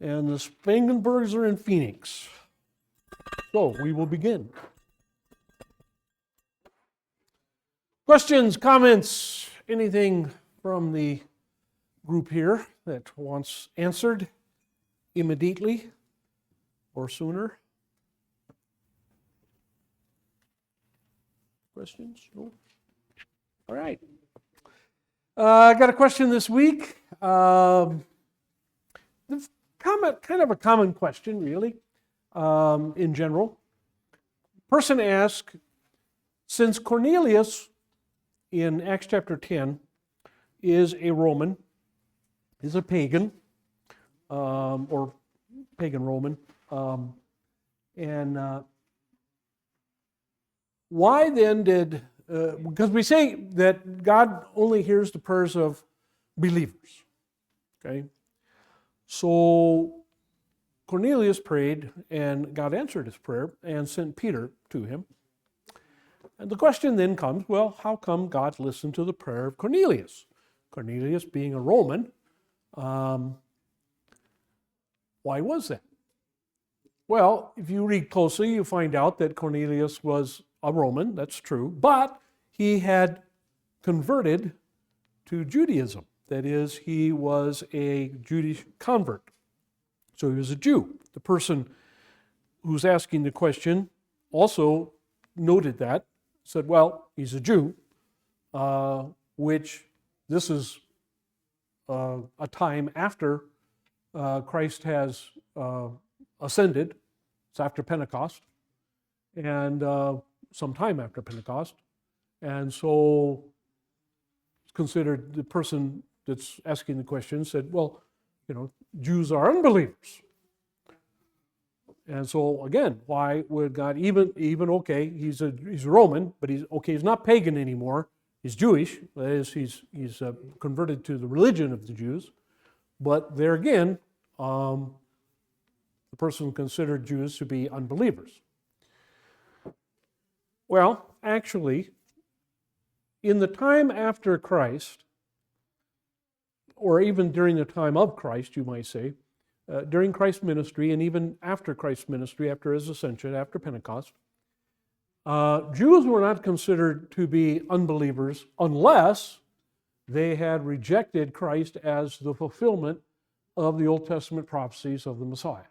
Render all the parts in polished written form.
and the Spangenbergs are in Phoenix. So we will begin. Questions, comments, anything from the group here that wants answered immediately or sooner? Questions? No? All right. I got a question this week. Kind of a common question, really, in general. Person asked, since Cornelius in Acts chapter 10 is a Roman, is a pagan, or pagan Roman, and why then did, because we say that God only hears the prayers of believers, okay? So Cornelius prayed, and God answered his prayer and sent Peter to him. And the question then comes, well, how come God listened to the prayer of Cornelius? Cornelius being a Roman, why was that? Well, if you read closely, you find out that Cornelius was a Roman, that's true, but he had converted to Judaism. That is, he was a Jewish convert. So he was a Jew. The person who's asking the question also noted that, said, well, he's a Jew, which this is a time after Christ has ascended. It's after Pentecost, and some time after Pentecost. And so it's considered, the person that's asking the question said, well, you know, Jews are unbelievers. And so again, why would God even okay, he's a Roman, but he's not pagan anymore. He's Jewish. That is, he's converted to the religion of the Jews. But there again, the person considered Jews to be unbelievers. Well, actually, in the time after Christ, or even during the time of Christ, you might say, during Christ's ministry and even after Christ's ministry, after his ascension, after Pentecost, Jews were not considered to be unbelievers unless they had rejected Christ as the fulfillment of the Old Testament prophecies of the Messiah.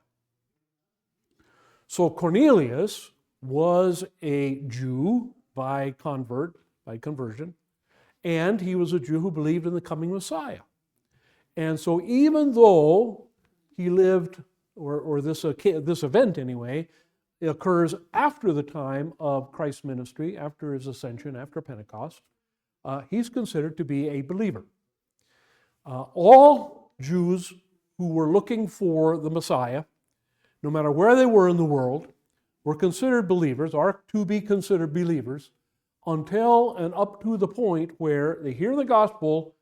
So Cornelius was a Jew by conversion, and he was a Jew who believed in the coming Messiah. And so even though he lived, or this event anyway, occurs after the time of Christ's ministry, after his ascension, after Pentecost, he's considered to be a believer. All Jews who were looking for the Messiah, no matter where they were in the world, were considered believers, are to be considered believers, until and up to the point where they hear the gospel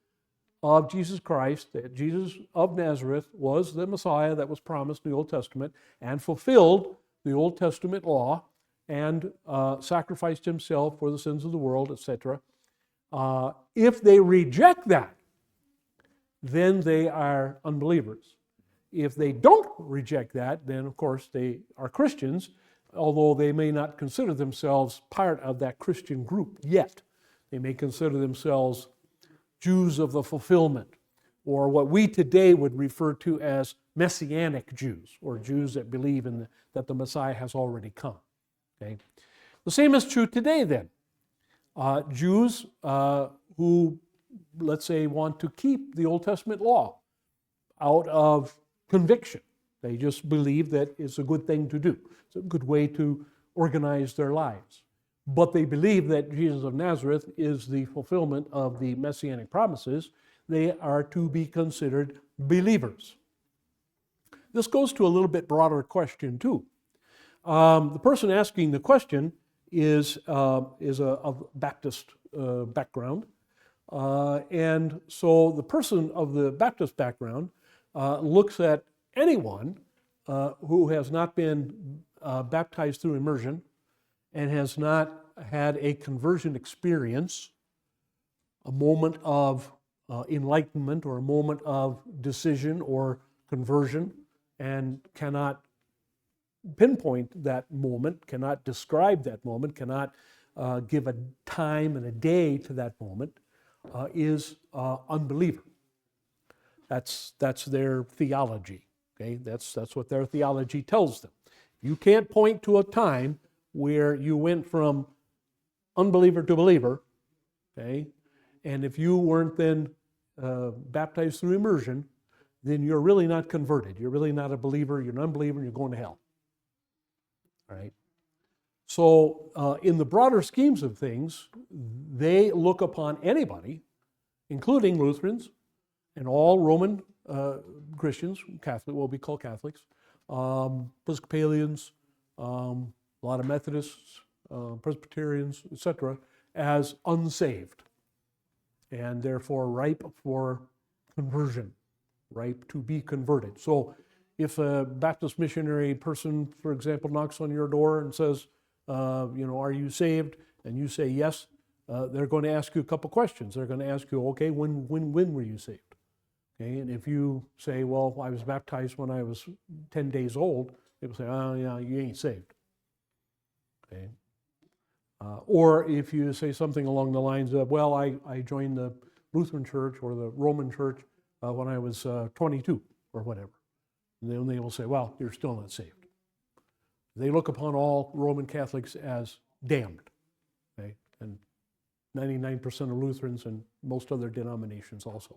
of Jesus Christ, that Jesus of Nazareth was the Messiah that was promised in the Old Testament and fulfilled the Old Testament law and sacrificed himself for the sins of the world, etc. If they reject that, then they are unbelievers. If they don't reject that, then of course they are Christians, although they may not consider themselves part of that Christian group yet. They may consider themselves Jews of the fulfillment, or what we today would refer to as Messianic Jews, or Jews that believe that the Messiah has already come. Okay? The same is true today then. Jews who, let's say, want to keep the Old Testament law out of conviction. They just believe that it's a good thing to do. It's a good way to organize their lives. But they believe that Jesus of Nazareth is the fulfillment of the Messianic promises. They are to be considered believers. This goes to a little bit broader question too. The person asking the question is of Baptist background. And so the person of the Baptist background looks at anyone who has not been baptized through immersion and has not had a conversion experience, a moment of enlightenment or a moment of decision or conversion and cannot pinpoint that moment, cannot describe that moment, cannot give a time and a day to that moment, is unbeliever. That's their theology. Okay, that's what their theology tells them. You can't point to a time where you went from unbeliever to believer. Okay, and if you weren't then baptized through immersion, then you're really not converted. You're really not a believer. You're an unbeliever, and you're going to hell. All right. So, in the broader schemes of things, they look upon anybody, including Lutherans and all Roman Christians, Catholic, what we call Catholics, Episcopalians, a lot of Methodists, Presbyterians, etc., as unsaved, and therefore ripe for conversion, ripe to be converted. So, if a Baptist missionary person, for example, knocks on your door and says, are you saved? And you say yes, they're going to ask you a couple questions. They're going to ask you, okay, when were you saved? Okay, and if you say, well, I was baptized when I was 10 days old, they will say, oh, yeah, you ain't saved. Okay. Or if you say something along the lines of, well, I joined the Lutheran church or the Roman church when I was 22 or whatever. And then they will say, well, you're still not saved. They look upon all Roman Catholics as damned. Okay? And 99% of Lutherans and most other denominations also.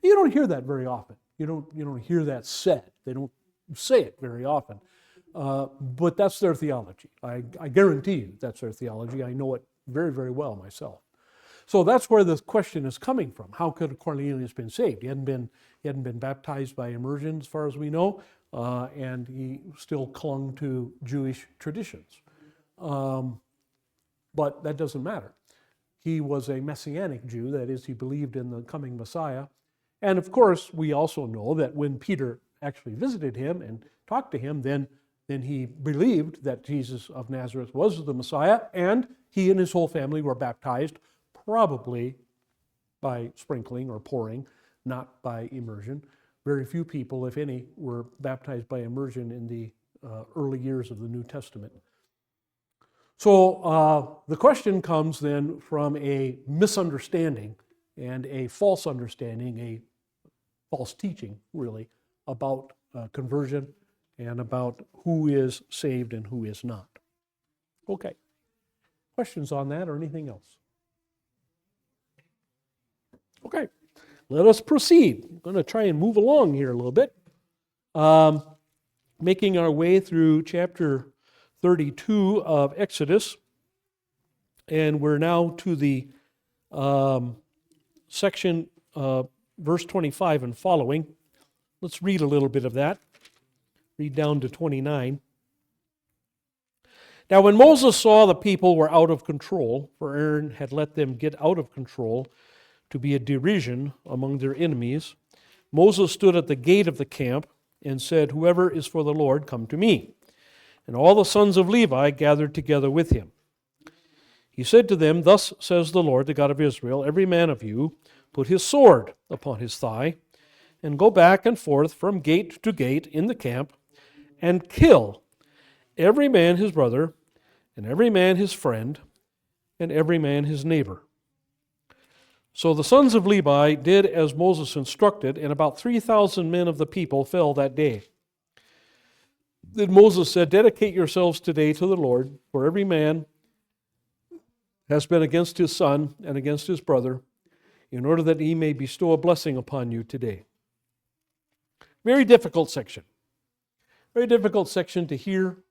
You don't hear that very often. You don't hear that said. They don't say it very often. But that's their theology. I guarantee you that's their theology. I know it very, very well myself. So that's where the question is coming from. How could Cornelius been saved? He hadn't been baptized by immersion, as far as we know, and he still clung to Jewish traditions. But that doesn't matter. He was a Messianic Jew, that is, he believed in the coming Messiah. And of course, we also know that when Peter actually visited him and talked to him, then he believed that Jesus of Nazareth was the Messiah, and he and his whole family were baptized, probably by sprinkling or pouring, not by immersion. Very few people, if any, were baptized by immersion in the early years of the New Testament. So the question comes then from a misunderstanding and a false understanding, a false teaching, really, about conversion and about who is saved and who is not. Okay. Questions on that or anything else? Okay. Let us proceed. I'm going to try and move along here a little bit. Making our way through chapter 32 of Exodus. And we're now to the section, verse 25 and following. Let's read a little bit of that. Read down to 29. Now when Moses saw the people were out of control, for Aaron had let them get out of control to be a derision among their enemies, Moses stood at the gate of the camp and said, "Whoever is for the Lord, come to me." And all the sons of Levi gathered together with him. He said to them, "Thus says the Lord, the God of Israel, every man of you put his sword upon his thigh, and go back and forth from gate to gate in the camp, and kill every man his brother, and every man his friend, and every man his neighbor." So the sons of Levi did as Moses instructed, and about 3,000 men of the people fell that day. Then Moses said, "Dedicate yourselves today to the Lord, for every man has been against his son and against his brother, in order that he may bestow a blessing upon you today." Very difficult section. Very difficult section to hear,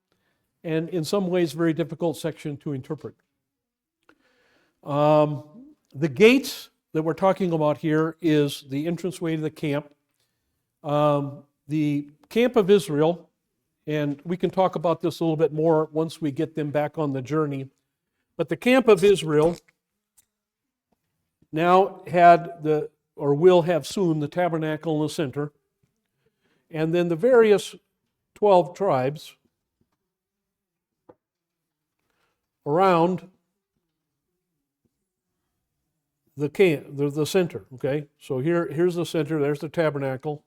and in some ways, very difficult section to interpret. The gates that we're talking about here is the entranceway to the camp. The camp of Israel, and we can talk about this a little bit more once we get them back on the journey. But the camp of Israel now will have soon the tabernacle in the center, and then the various 12 tribes around the center. Okay, so here's the center. There's the tabernacle.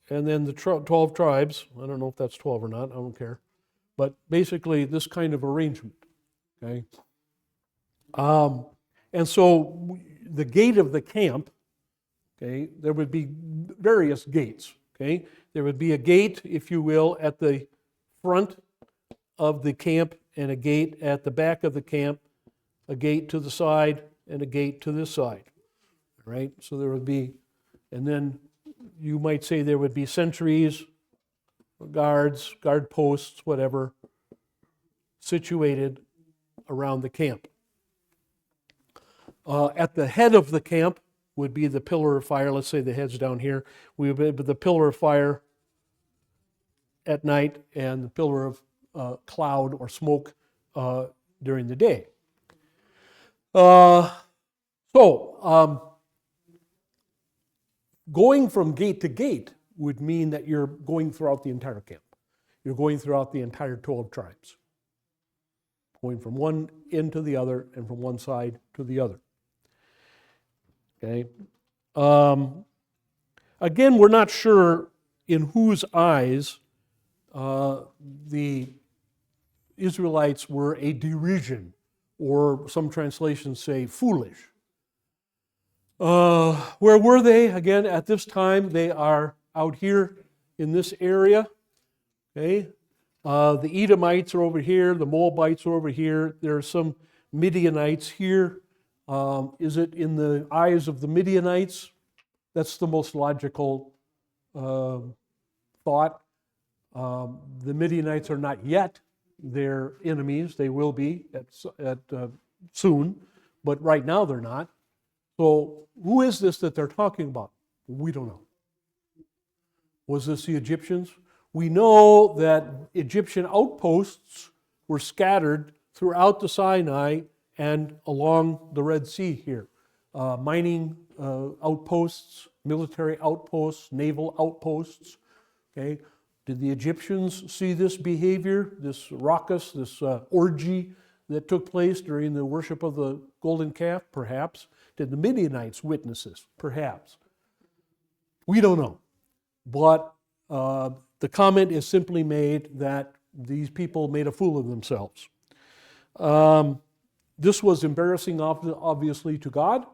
and then the 12 tribes. I don't know if that's 12 or not, I don't care. But basically this kind of arrangement, okay? And so the gate of the camp, okay, there would be various gates, okay? There would be a gate, if you will, at the front of the camp and a gate at the back of the camp, a gate to the side and a gate to this side, right? So there would be, and then you might say there would be sentries, guards, guard posts, whatever, situated around the camp. At the head of the camp would be the pillar of fire. Let's say the head's down here. We would have the pillar of fire at night and the pillar of cloud or smoke during the day. Going from gate to gate would mean that you're going throughout the entire camp. You're going throughout the entire 12 tribes. Going from one end to the other and from one side to the other. Okay. Again, we're not sure in whose eyes the Israelites were a derision, or some translations say foolish. Where were they? Again, at this time, they are out here in this area. Okay. The Edomites are over here. The Moabites are over here. There are some Midianites here. Is it in the eyes of the Midianites? That's the most logical thought. The Midianites are not yet their enemies. They will be soon, but right now they're not. So who is this that they're talking about? We don't know. Was this the Egyptians? We know that Egyptian outposts were scattered throughout the Sinai and along the Red Sea here. Mining outposts, military outposts, naval outposts. Okay. Did the Egyptians see this behavior, this raucous, this orgy that took place during the worship of the golden calf? Perhaps. Did the Midianites witness this? Perhaps. We don't know. But the comment is simply made that these people made a fool of themselves. This was embarrassing, obviously, to God,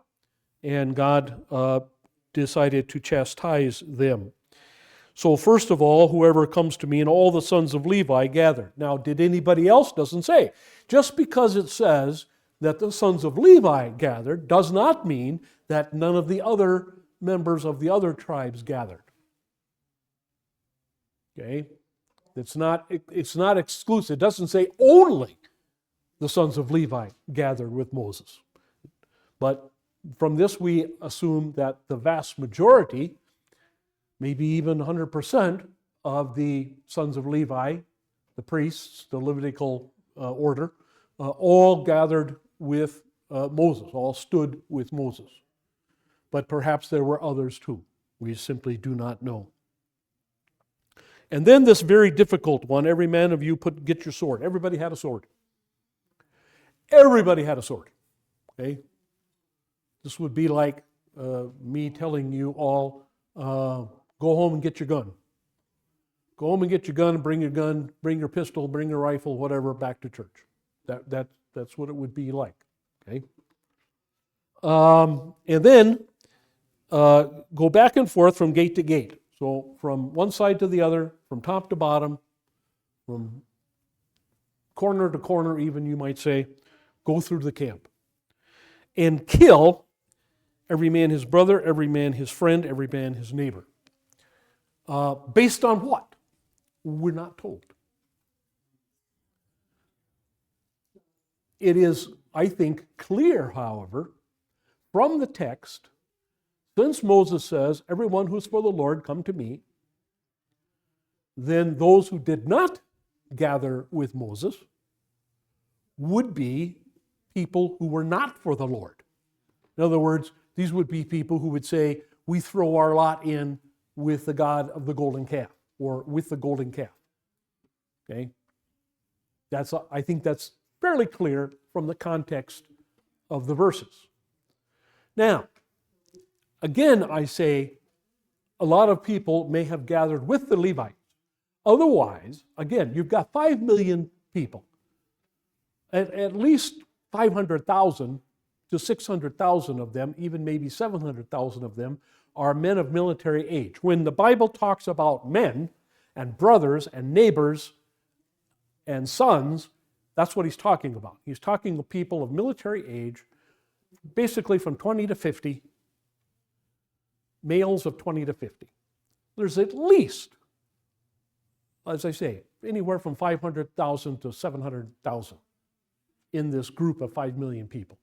and God decided to chastise them. So first of all, whoever comes to me, and all the sons of Levi gathered. Now, did anybody else? Doesn't say. Just because it says that the sons of Levi gathered does not mean that none of the other members of the other tribes gathered. Okay? It's not exclusive. It doesn't say only the sons of Levi gathered with Moses. But from this we assume that the vast majority, maybe even 100% of the sons of Levi, the priests, the Levitical order, all gathered with Moses, all stood with Moses. But perhaps there were others too. We simply do not know. And then this very difficult one, every man of you get your sword. Everybody had a sword. Everybody had a sword. Okay? This would be like me telling you all, go home and get your gun. Go home and get your gun, bring your pistol, bring your rifle, whatever, back to church. That's what it would be like. Okay? And then go back and forth from gate to gate. So from one side to the other, from top to bottom, from corner to corner even, you might say, go through the camp. And kill every man his brother, every man his friend, every man his neighbor. Based on what? We're not told. It is, I think, clear, however, from the text, since Moses says, everyone who's for the Lord, come to me, then those who did not gather with Moses would be people who were not for the Lord. In other words, these would be people who would say, we throw our lot in with the God of the golden calf, or with the golden calf. Okay? I think that's fairly clear from the context of the verses. Now, again, I say, a lot of people may have gathered with the Levites. Otherwise, again, you've got 5 million people. At least 500,000 to 600,000 of them, even maybe 700,000 of them, are men of military age. When the Bible talks about men and brothers and neighbors and sons, that's what he's talking about. He's talking of people of military age, basically from 20 to 50, males of 20 to 50. There's at least, as I say, anywhere from 500,000 to 700,000 in this group of 5 million people.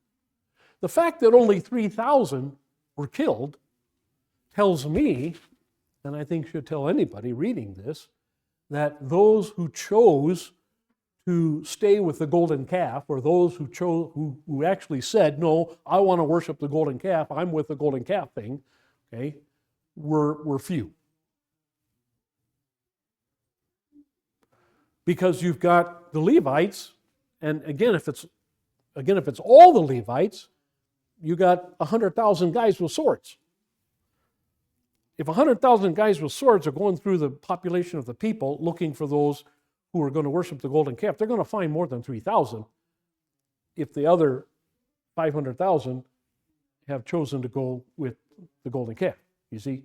The fact that only 3,000 were killed tells me, and I think should tell anybody reading this, that those who chose to stay with the golden calf, or those who actually said, no, I want to worship the golden calf, I'm with the golden calf thing, okay, were few. Because you've got the Levites, and again, if it's all the Levites, you got 100,000 guys with swords. If 100,000 guys with swords are going through the population of the people looking for those who are going to worship the golden calf, they're going to find more than 3,000 if the other 500,000 have chosen to go with the golden calf, you see?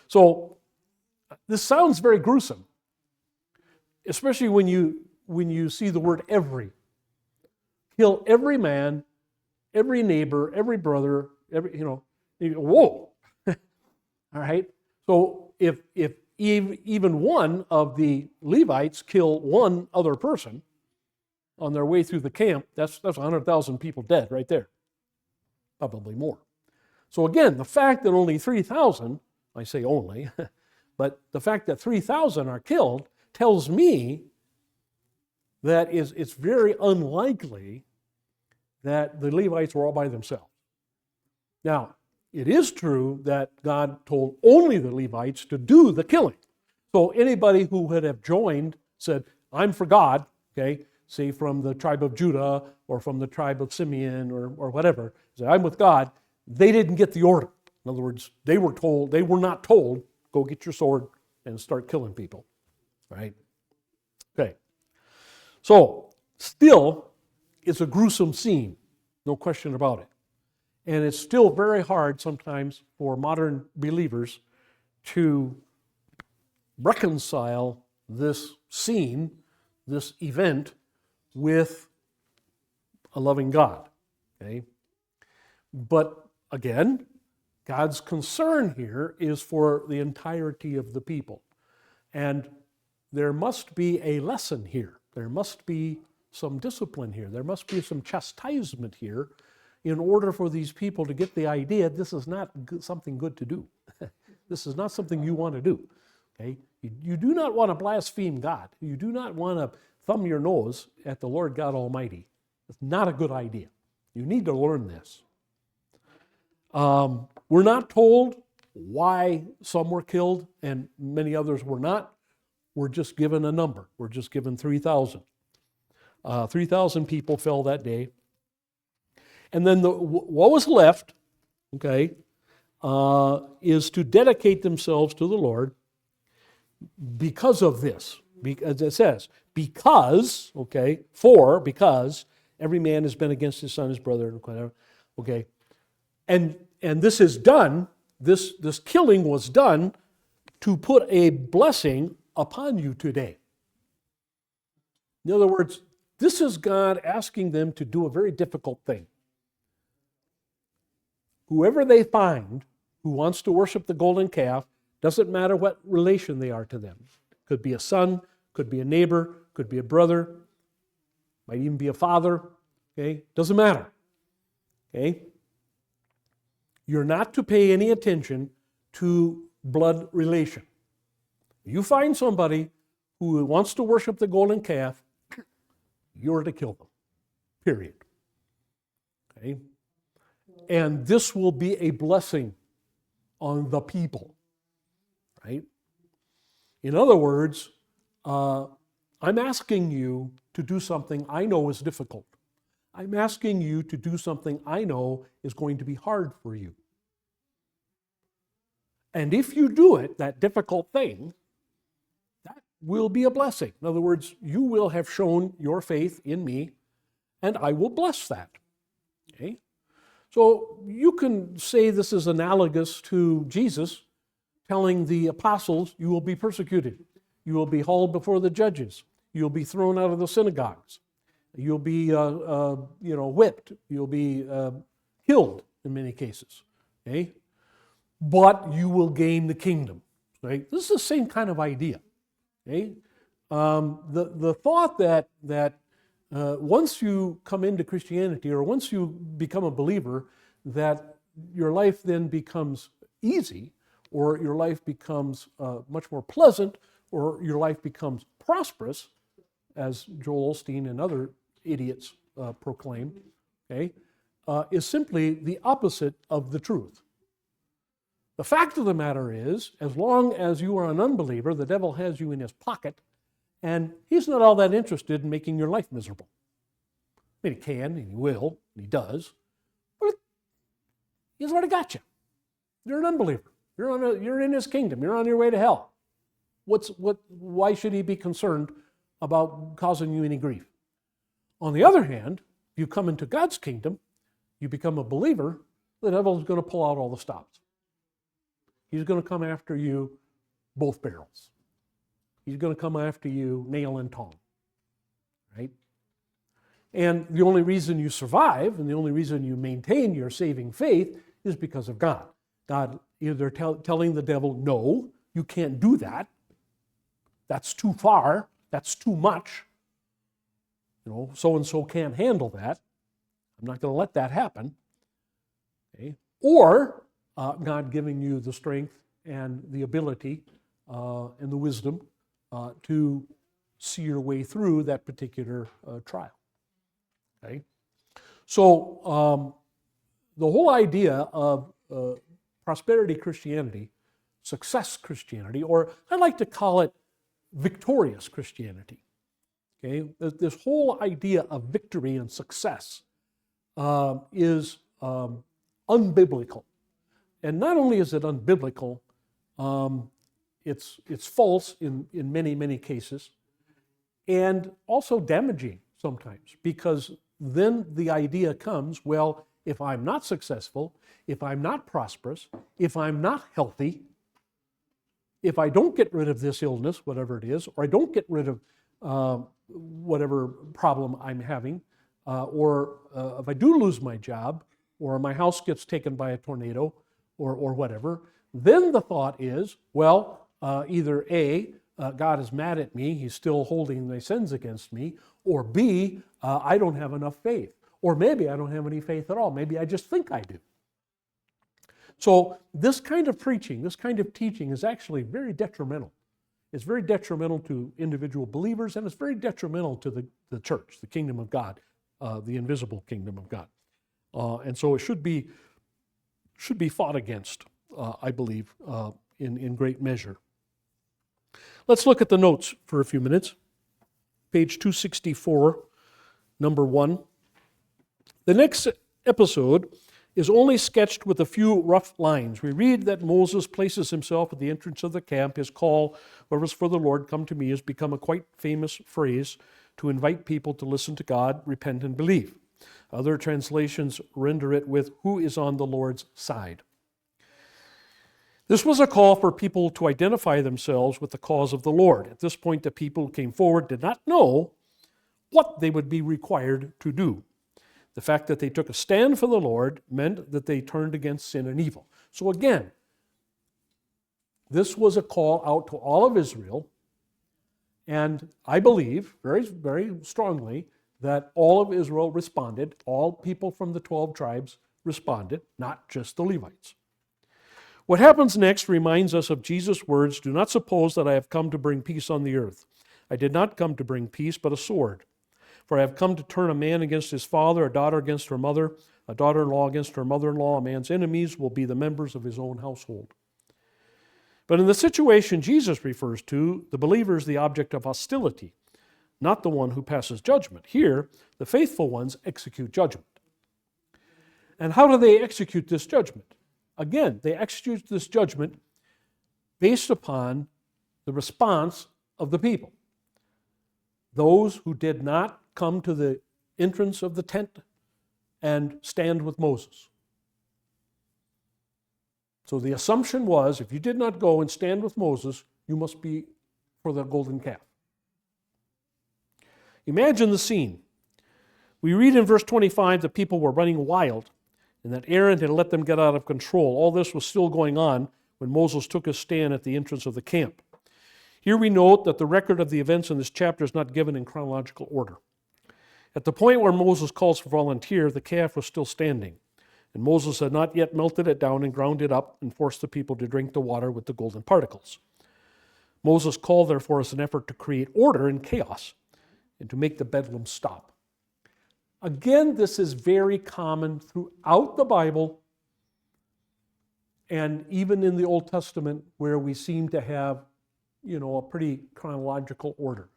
So this sounds very gruesome, especially when you see the word every. Kill every man, every neighbor, every brother, whoa. All right? So if even one of the Levites kill one other person on their way through the camp, that's 100,000 people dead right there. Probably more. So again, the fact that only 3,000, I say only, but the fact that 3,000 are killed tells me that it's very unlikely that the Levites were all by themselves. Now, it is true that God told only the Levites to do the killing. So anybody who would have joined, said, I'm for God, okay, say from the tribe of Judah or from the tribe of Simeon or whatever, say, I'm with God, they didn't get the order. In other words, they were not told, go get your sword and start killing people, right? Okay. So, still, it's a gruesome scene, no question about it. And it's still very hard sometimes for modern believers to reconcile this scene, this event, with a loving God. Okay? But again, God's concern here is for the entirety of the people. And there must be a lesson here. There must be some discipline here. There must be some chastisement here in order for these people to get the idea this is not something good to do. This is not something you want to do. Okay? You do not want to blaspheme God. You do not want to thumb your nose at the Lord God Almighty. It's not a good idea. You need to learn this. We're not told why some were killed and many others were not. We're just given a number. We're just given 3,000. 3,000 people fell that day. And then what was left, okay, is to dedicate themselves to the Lord because of this. As it says, because every man has been against his son, his brother, whatever, okay. And this is done, this killing was done to put a blessing upon you today. In other words, this is God asking them to do a very difficult thing. Whoever they find who wants to worship the golden calf, doesn't matter what relation they are to them. Could be a son, could be a neighbor, could be a brother, might even be a father, okay? Doesn't matter, okay? You're not to pay any attention to blood relation. You find somebody who wants to worship the golden calf, you're to kill them, period, okay? And this will be a blessing on the people, right? In other words, I'm asking you to do something I know is difficult. I'm asking you to do something I know is going to be hard for you. And if you do it, that difficult thing, that will be a blessing. In other words, you will have shown your faith in me, and I will bless that. Okay? So you can say this is analogous to Jesus telling the apostles, you will be persecuted. You will be hauled before the judges. You'll be thrown out of the synagogues. You'll be whipped. You'll be killed in many cases. Okay? But you will gain the kingdom. Right? This is the same kind of idea. Okay? The thought that once you come into Christianity or once you become a believer, that your life then becomes easy, or your life becomes much more pleasant, or your life becomes prosperous, as Joel Osteen and other idiots proclaim, okay, is simply the opposite of the truth. The fact of the matter is, as long as you are an unbeliever, the devil has you in his pocket, and he's not all that interested in making your life miserable. I mean, he can, and he will, and he does, but he's already got you. You're an unbeliever. You're in his kingdom. You're on your way to hell. Why should he be concerned about causing you any grief? On the other hand, if you come into God's kingdom, you become a believer, the devil's going to pull out all the stops. He's going to come after you both barrels. He's going to come after you nail and tong, right? And the only reason you survive and the only reason you maintain your saving faith is because of God. God either telling the devil, no, you can't do that. That's too far. That's too much. So-and-so can't handle that. I'm not going to let that happen. Okay? Or God giving you the strength and the ability and the wisdom to see your way through that particular trial. Okay? So the whole idea of prosperity Christianity, success Christianity, or I like to call it victorious Christianity. Okay? This whole idea of victory and success is unbiblical. And not only is it unbiblical, it's false in many, many cases, and also damaging sometimes, because then the idea comes, well, if I'm not successful, if I'm not prosperous, if I'm not healthy, if I don't get rid of this illness, whatever it is, or I don't get rid of whatever problem I'm having, or if I do lose my job, or my house gets taken by a tornado, or whatever, then the thought is, well, either A, God is mad at me, he's still holding my sins against me, or B, I don't have enough faith. Or maybe I don't have any faith at all. Maybe I just think I do. So this kind of preaching, this kind of teaching is actually very detrimental. It's very detrimental to individual believers, and it's very detrimental to the church, the kingdom of God, the invisible kingdom of God. And so it should be fought against, I believe, in great measure. Let's look at the notes for a few minutes. Page 264, number 1. The next episode is only sketched with a few rough lines. We read that Moses places himself at the entrance of the camp. His call, "Whoever's for the Lord, come to me," has become a quite famous phrase to invite people to listen to God, repent, and believe. Other translations render it with, "Who is on the Lord's side?" This was a call for people to identify themselves with the cause of the Lord. At this point, the people who came forward did not know what they would be required to do. The fact that they took a stand for the Lord meant that they turned against sin and evil. So again, this was a call out to all of Israel, and I believe very, very strongly that all of Israel responded. All people from the 12 tribes responded, not just the Levites. What happens next reminds us of Jesus' words, "Do not suppose that I have come to bring peace on the earth. I did not come to bring peace, but a sword. For I have come to turn a man against his father, a daughter against her mother, a daughter-in-law against her mother-in-law. A man's enemies will be the members of his own household." But in the situation Jesus refers to, the believer is the object of hostility, not the one who passes judgment. Here, the faithful ones execute judgment. And how do they execute this judgment? Again, they execute this judgment based upon the response of the people. Those who did not come to the entrance of the tent and stand with Moses. So the assumption was, if you did not go and stand with Moses, you must be for the golden calf. Imagine the scene. We read in verse 25 that people were running wild and that Aaron had let them get out of control. All this was still going on when Moses took his stand at the entrance of the camp. Here we note that the record of the events in this chapter is not given in chronological order. At the point where Moses calls for volunteer, the calf was still standing, and Moses had not yet melted it down and ground it up and forced the people to drink the water with the golden particles. Moses' call, therefore, is an effort to create order in chaos and to make the bedlam stop. Again, this is very common throughout the Bible and even in the Old Testament, where we seem to have, a pretty chronological order.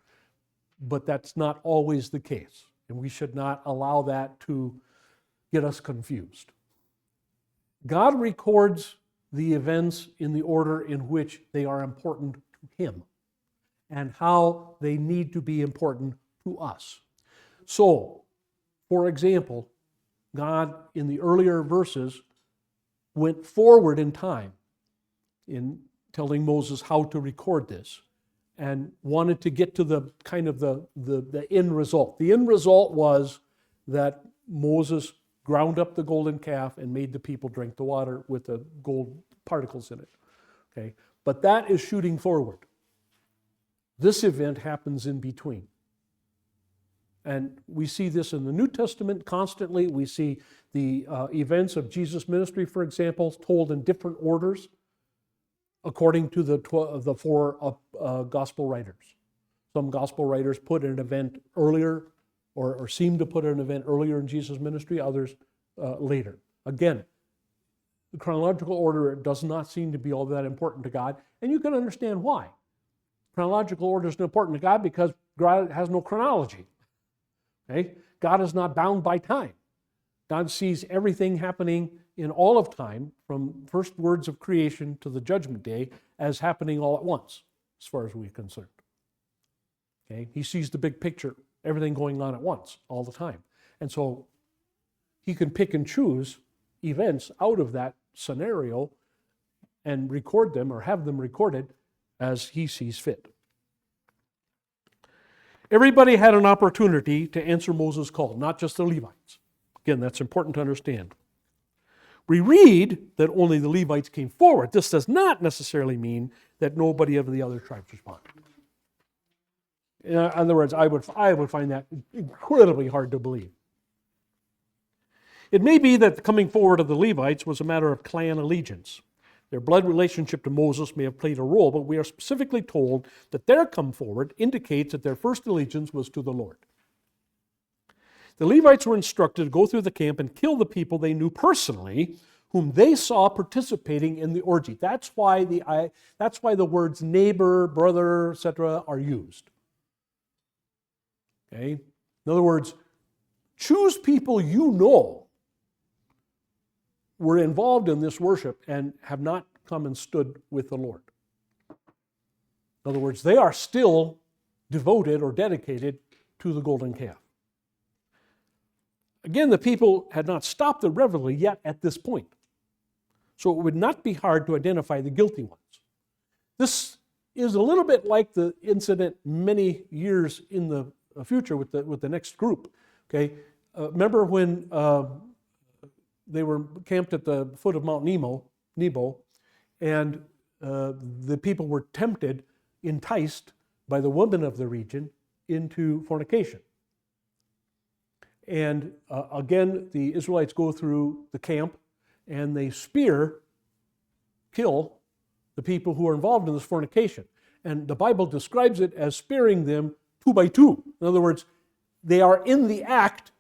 But that's not always the case, and we should not allow that to get us confused. God records the events in the order in which they are important to Him and how they need to be important to us. So, for example, God in the earlier verses went forward in time in telling Moses how to record this and wanted to get to the kind of the end result. The end result was that Moses ground up the golden calf and made the people drink the water with the gold particles in it. Okay? But that is shooting forward. This event happens in between. And we see this in the New Testament constantly. We see the events of Jesus' ministry, for example, told in different orders according to the four gospel writers. Some gospel writers put an event earlier or seem to put an event earlier in Jesus' ministry, others later. Again, the chronological order does not seem to be all that important to God, and you can understand why. Chronological order is important to God because God has no chronology. Okay? God is not bound by time. God sees everything happening in all of time, from first words of creation to the judgment day, as happening all at once, as far as we're concerned. Okay? He sees the big picture, everything going on at once, all the time. And so He can pick and choose events out of that scenario and record them or have them recorded as He sees fit. Everybody had an opportunity to answer Moses' call, not just the Levites. Again, that's important to understand. We read that only the Levites came forward. This does not necessarily mean that nobody of the other tribes responded. In other words, I would find that incredibly hard to believe. It may be that the coming forward of the Levites was a matter of clan allegiance. Their blood relationship to Moses may have played a role, but we are specifically told that their come forward indicates that their first allegiance was to the Lord. The Levites were instructed to go through the camp and kill the people they knew personally, whom they saw participating in the orgy. That's why the words neighbor, brother, etc. are used. Okay? In other words, choose people you know were involved in this worship and have not come and stood with the Lord. In other words, they are still devoted or dedicated to the golden calf. Again, the people had not stopped the revelry yet at this point. So it would not be hard to identify the guilty ones. This is a little bit like the incident many years in the future with the next group. Okay, remember when they were camped at the foot of Mount Nebo, and the people were tempted, enticed by the women of the region into fornication. And again, the Israelites go through the camp and they kill the people who are involved in this fornication. And the Bible describes it as spearing them 2 by 2. In other words, they are in the act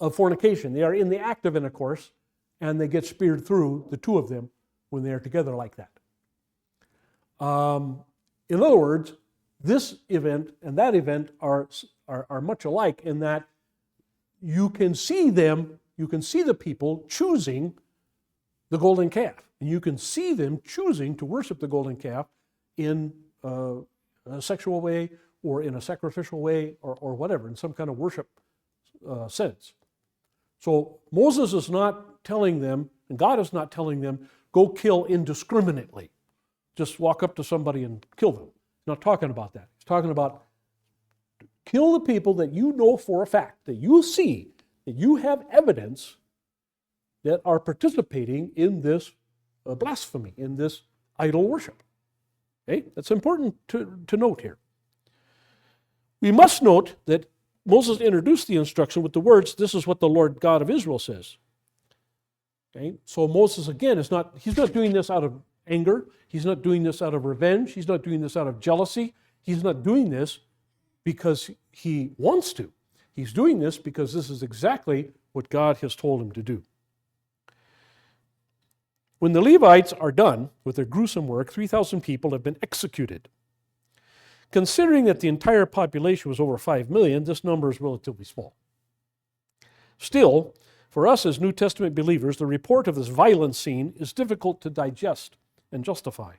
of fornication. They are in the act of intercourse, and they get speared through, the two of them, when they are together like that. In other words, this event and that event are much alike in that you can see the people choosing the golden calf. And you can see them choosing to worship the golden calf in a sexual way or in a sacrificial way or whatever, in some kind of worship sense. So Moses is not telling them, and God is not telling them, go kill indiscriminately. Just walk up to somebody and kill them. He's not talking about that. He's talking about kill the people that you know for a fact, that you see, that you have evidence that are participating in this blasphemy, in this idol worship. Okay? That's important to note here. We must note that Moses introduced the instruction with the words, "This is what the Lord God of Israel says." Okay? So Moses, again, he's not doing this out of anger. He's not doing this out of revenge. He's not doing this out of jealousy. He's not doing this because he wants to. He's doing this because this is exactly what God has told him to do. When the Levites are done with their gruesome work, 3,000 people have been executed. Considering that the entire population was over 5 million, this number is relatively small. Still, for us as New Testament believers, the report of this violent scene is difficult to digest and justify.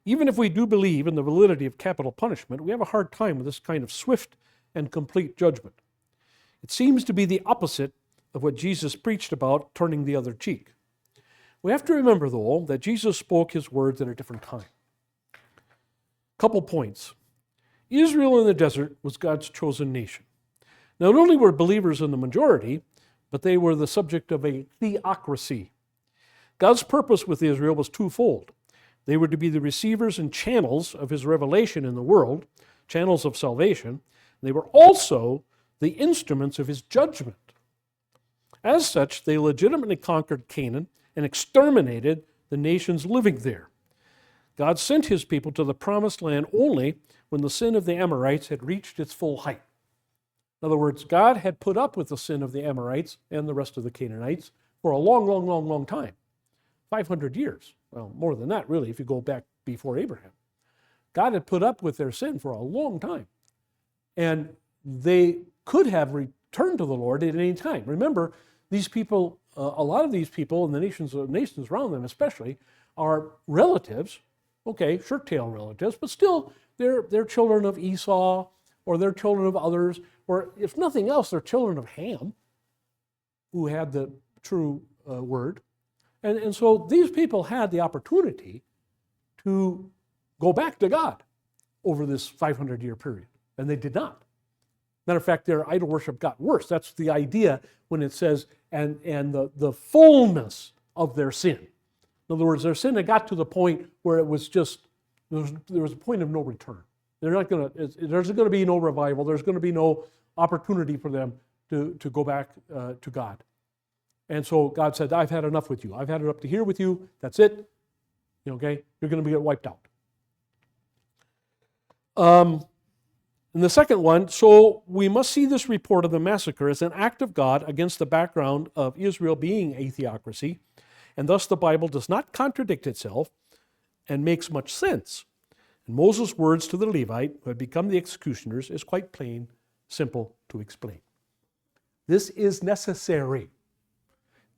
Even if we do believe in the validity of capital punishment, we have a hard time with this kind of swift and complete judgment. It seems to be the opposite of what Jesus preached about, turning the other cheek. We have to remember, though, that Jesus spoke his words at a different time. Couple points. Israel in the desert was God's chosen nation. Not only were believers in the majority, but they were the subject of a theocracy. God's purpose with Israel was twofold. They were to be the receivers and channels of his revelation in the world, channels of salvation. They were also the instruments of his judgment. As such, they legitimately conquered Canaan and exterminated the nations living there. God sent his people to the promised land only when the sin of the Amorites had reached its full height. In other words, God had put up with the sin of the Amorites and the rest of the Canaanites for a long time. 500 years. Well, more than that, really, if you go back before Abraham. God had put up with their sin for a long time. And they could have returned to the Lord at any time. Remember, these people, a lot of these people and the nations around them especially, are relatives, okay, shirt-tail relatives, but still they're children of Esau, or they're children of others, or if nothing else, they're children of Ham, who had the true word. And so these people had the opportunity to go back to God over this 500-year period, and they did not. Matter of fact, their idol worship got worse. That's the idea when it says, and the fullness of their sin. In other words, their sin had got to the point where it was just, there was a point of no return. There's going to be no revival. There's going to be no opportunity for them to go back to God. And so God said, I've had enough with you. I've had it up to here with you. That's it. Okay? You're going to get wiped out. And the second one, so we must see this report of the massacre as an act of God against the background of Israel being a theocracy, and thus the Bible does not contradict itself and makes much sense. And Moses' words to the Levite, who had become the executioners, is quite plain, simple to explain. This is necessary.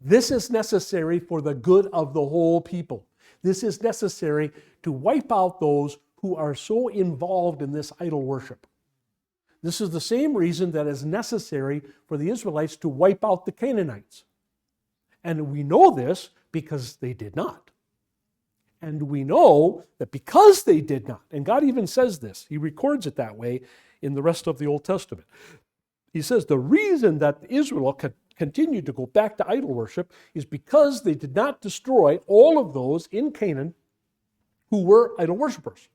This is necessary for the good of the whole people. This is necessary to wipe out those who are so involved in this idol worship. This is the same reason that is necessary for the Israelites to wipe out the Canaanites. And we know this because they did not. And we know that because they did not, and God even says this, he records it that way in the rest of the Old Testament. He says the reason that Israel continued to go back to idol worship is because they did not destroy all of those in Canaan who were idol worshipers.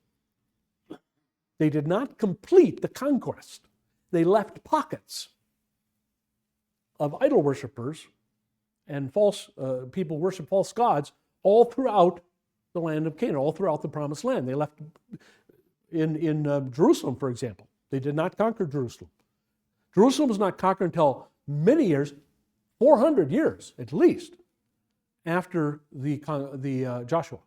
They did not complete the conquest. They left pockets of idol worshipers and false people worship false gods all throughout the land of Canaan, all throughout the Promised Land. They left in Jerusalem, for example. They did not conquer Jerusalem. Jerusalem was not conquered until many years, 400 years at least, after the Joshua.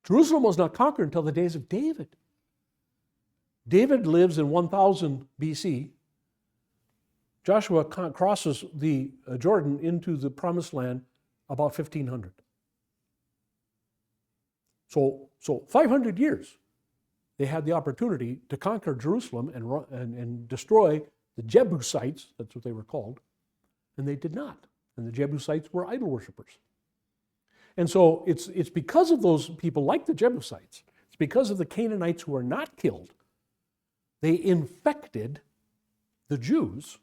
Jerusalem was not conquered until the days of David. David lives in 1000 BC. Joshua crosses the Jordan into the Promised Land about 1500. So 500 years they had the opportunity to conquer Jerusalem and destroy the Jebusites, that's what they were called, and they did not. And the Jebusites were idol worshippers. And so it's because of those people like the Jebusites, it's because of the Canaanites who were not killed, they infected the Jews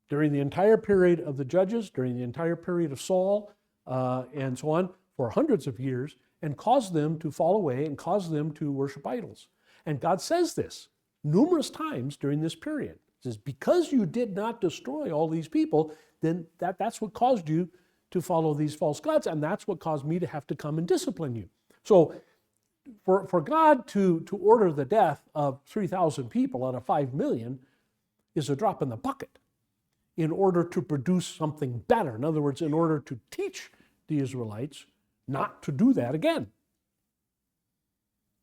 during the entire period of the Judges, during the entire period of Saul, and so on, for hundreds of years, and caused them to fall away and caused them to worship idols. And God says this numerous times during this period. He says, because you did not destroy all these people, then that's what caused you to follow these false gods, and that's what caused me to have to come and discipline you. So for God to order the death of 3,000 people out of 5 million is a drop in the bucket in order to produce something better. In other words, in order to teach the Israelites not to do that again.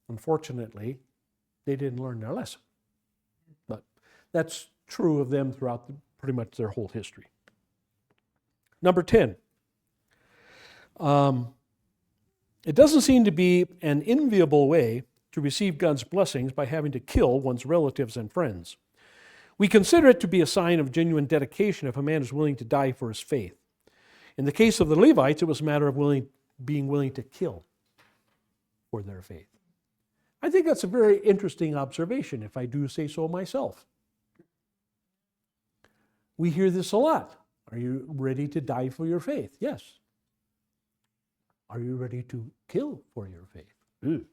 Unfortunately, they didn't learn their lesson. But that's true of them throughout pretty much their whole history. Number 10. It doesn't seem to be an enviable way to receive God's blessings by having to kill one's relatives and friends. We consider it to be a sign of genuine dedication if a man is willing to die for his faith. In the case of the Levites, it was a matter of being willing to kill for their faith. I think that's a very interesting observation, if I do say so myself. We hear this a lot. Are you ready to die for your faith? Yes. Are you ready to kill for your faith? Ooh.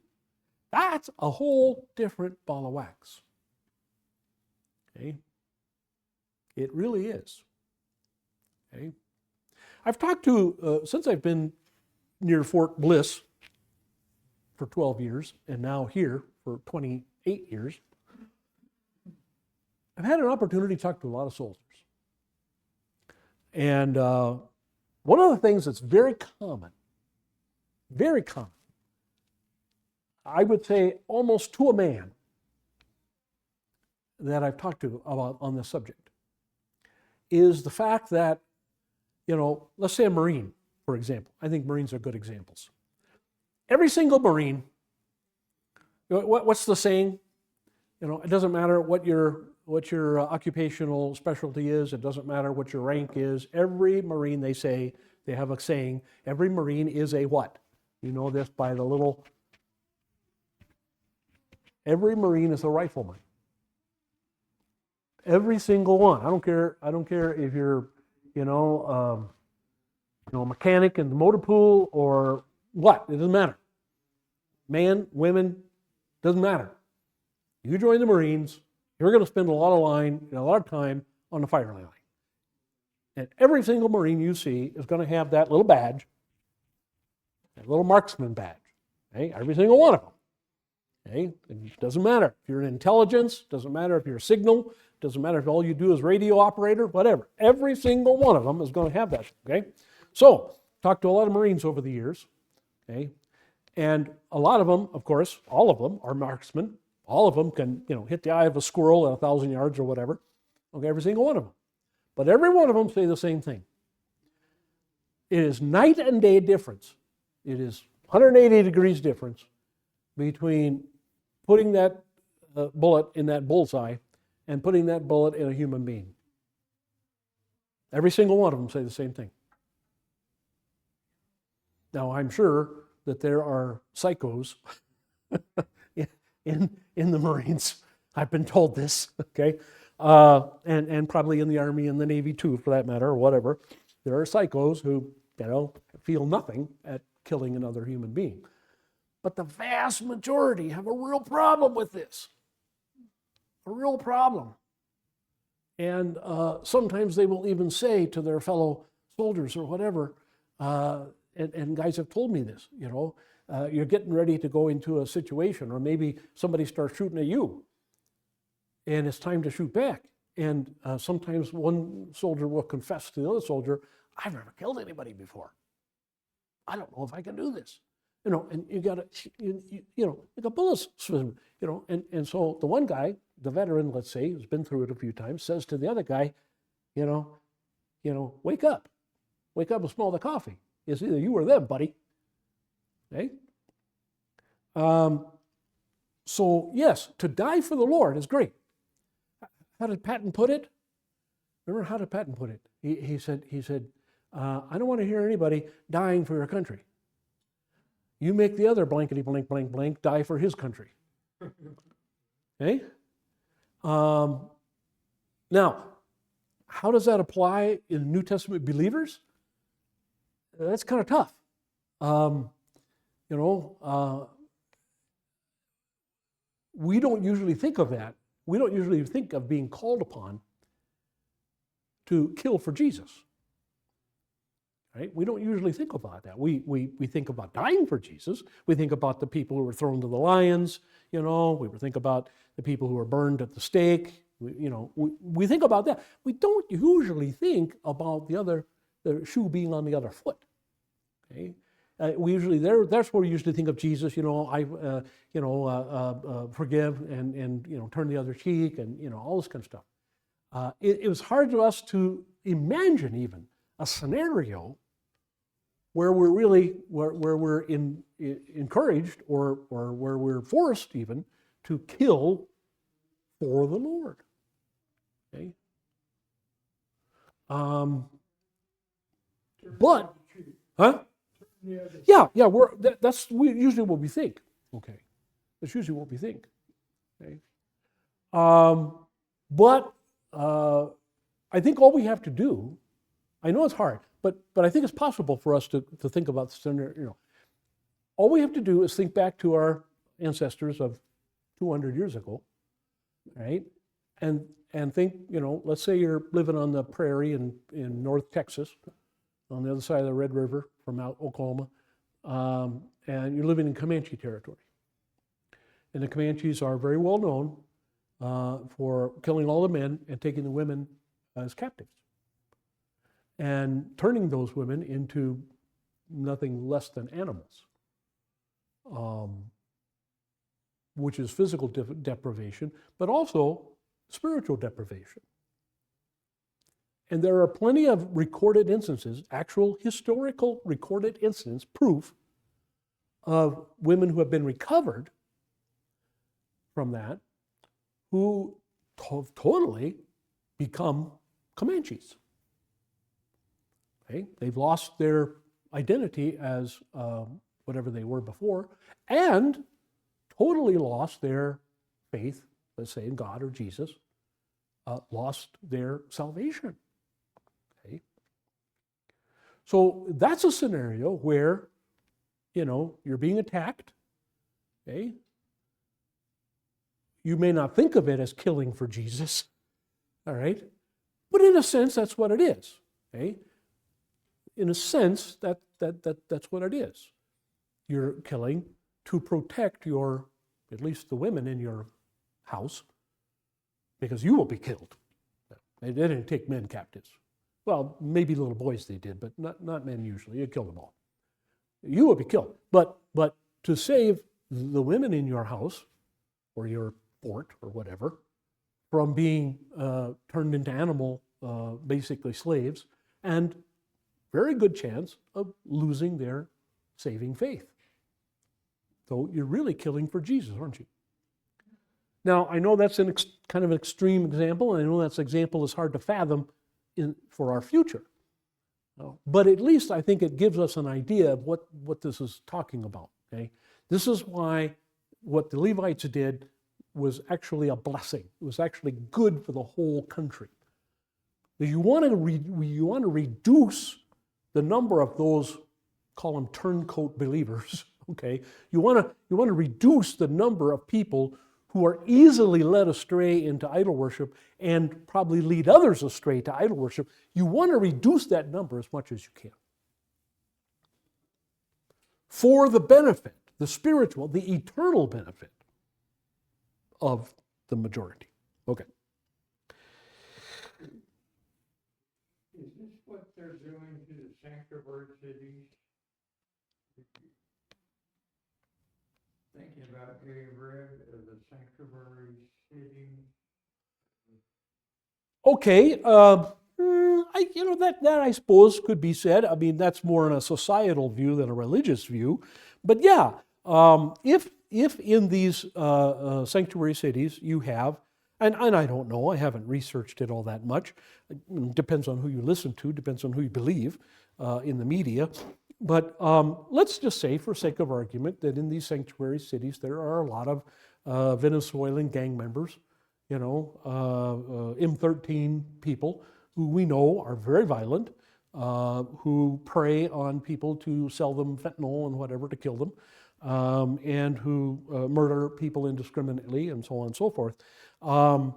That's a whole different ball of wax. Okay? It really is. Okay? I've talked to, since I've been near Fort Bliss for 12 years, and now here for 28 years, I've had an opportunity to talk to a lot of soldiers. And one of the things that's very common, I would say almost to a man, that I've talked to about on this subject, is the fact that, let's say a Marine, for example. I think Marines are good examples. Every single Marine, what's the saying? It doesn't matter what your occupational specialty is. It doesn't matter what your rank is. Every Marine, they have a saying, every Marine is a what? You know this by the little, every Marine is a rifleman. Every single one. I don't care if you're, a mechanic in the motor pool or what. It doesn't matter. Man, women, doesn't matter. You join the Marines, you're going to spend a lot of time on the firing line. And every single Marine you see is going to have that little badge, that little marksman badge. Okay? Every single one of them. Okay? It doesn't matter if you're in intelligence, doesn't matter if you're a signal, doesn't matter if all you do is radio operator, whatever. Every single one of them is going to have that. Okay? So, talked to a lot of Marines over the years. Okay? And a lot of them, of course, all of them are marksmen. All of them can, hit the eye of a squirrel at 1,000 yards or whatever. Okay, every single one of them. But every one of them say the same thing. It is night and day difference. It is 180 degrees difference between putting that bullet in that bullseye and putting that bullet in a human being. Every single one of them say the same thing. Now, I'm sure that there are psychos in the Marines. I've been told this, okay? And probably in the Army and the Navy too, for that matter, or whatever. There are psychos who, feel nothing at killing another human being. But the vast majority have a real problem with this. A real problem. And sometimes they will even say to their fellow soldiers or whatever, and guys have told me this, you're getting ready to go into a situation, or maybe somebody starts shooting at you, and it's time to shoot back. And sometimes one soldier will confess to the other soldier, I've never killed anybody before. I don't know if I can do this. And you got bullets, and so the one guy, the veteran, let's say, who's been through it a few times, says to the other guy, wake up and smell the coffee. It's either you or them, buddy. Okay? So, yes, to die for the Lord is great. How did Patton put it? Remember, how did Patton put it? He said, I don't want to hear anybody dying for your country. You make the other blankety blank blank blank die for his country. Okay? Now, how does that apply in New Testament believers? That's kind of tough. We don't usually think of that. We don't usually think of being called upon to kill for Jesus. Right? We don't usually think about that. We think about dying for Jesus. We think about the people who were thrown to the lions. We think about the people who were burned at the stake. We think about that. We don't usually think about the shoe being on the other foot. Okay, that's where we usually think of Jesus. Forgive and turn the other cheek and all this kind of stuff. It was hard to us to imagine even a scenario where we're encouraged or where we're forced even to kill for the Lord. Okay. But, huh? Yeah. That's usually what we think. Okay, that's usually what we think. Okay. But I think all we have to do, I know it's hard, but I think it's possible for us to think about the scenario. All we have to do is think back to our ancestors of 200 years ago, right? And think, let's say you're living on the prairie in North Texas, on the other side of the Red River from out Oklahoma, and you're living in Comanche territory. And the Comanches are very well known for killing all the men and taking the women as captives, and turning those women into nothing less than animals, which is physical deprivation, but also spiritual deprivation. And there are plenty of recorded instances, actual historical recorded incidents, proof of women who have been recovered from that, who totally become Comanches. Okay? They've lost their identity as whatever they were before, and totally lost their faith, let's say in God or Jesus, lost their salvation. Okay? So that's a scenario where, you're being attacked. Okay? You may not think of it as killing for Jesus, all right? But in a sense, that's what it is. Okay? In a sense, that's what it is. You're killing to protect at least the women in your house, because you will be killed. They didn't take men captives. Well, maybe little boys they did, but not men usually. You kill them all. You will be killed. But to save the women in your house or your fort or whatever from being turned into animal, basically slaves, and very good chance of losing their saving faith. So you're really killing for Jesus, aren't you? Now, I know that's kind of an extreme example, and I know that example is hard to fathom for our future. But at least I think it gives us an idea of what this is talking about. Okay? This is why what the Levites did was actually a blessing. It was actually good for the whole country. You want to reduce the number of those, call them turncoat believers. Okay, you want to reduce the number of people who are easily led astray into idol worship and probably lead others astray to idol worship. You want to reduce that number as much as you can, for the benefit, the spiritual, the eternal benefit of the majority. Okay. Is this what they're doing to the sanctuary cities? Thinking about getting rid of the sanctuary city. Okay, that I suppose could be said. I mean, that's more in a societal view than a religious view. But yeah, if in these sanctuary cities you have, and I don't know, I haven't researched it all that much. It depends on who you listen to, depends on who you believe in the media. But let's just say, for sake of argument, that in these sanctuary cities there are a lot of Venezuelan gang members, M13 people who we know are very violent, who prey on people to sell them fentanyl and whatever to kill them, and who murder people indiscriminately and so on and so forth. To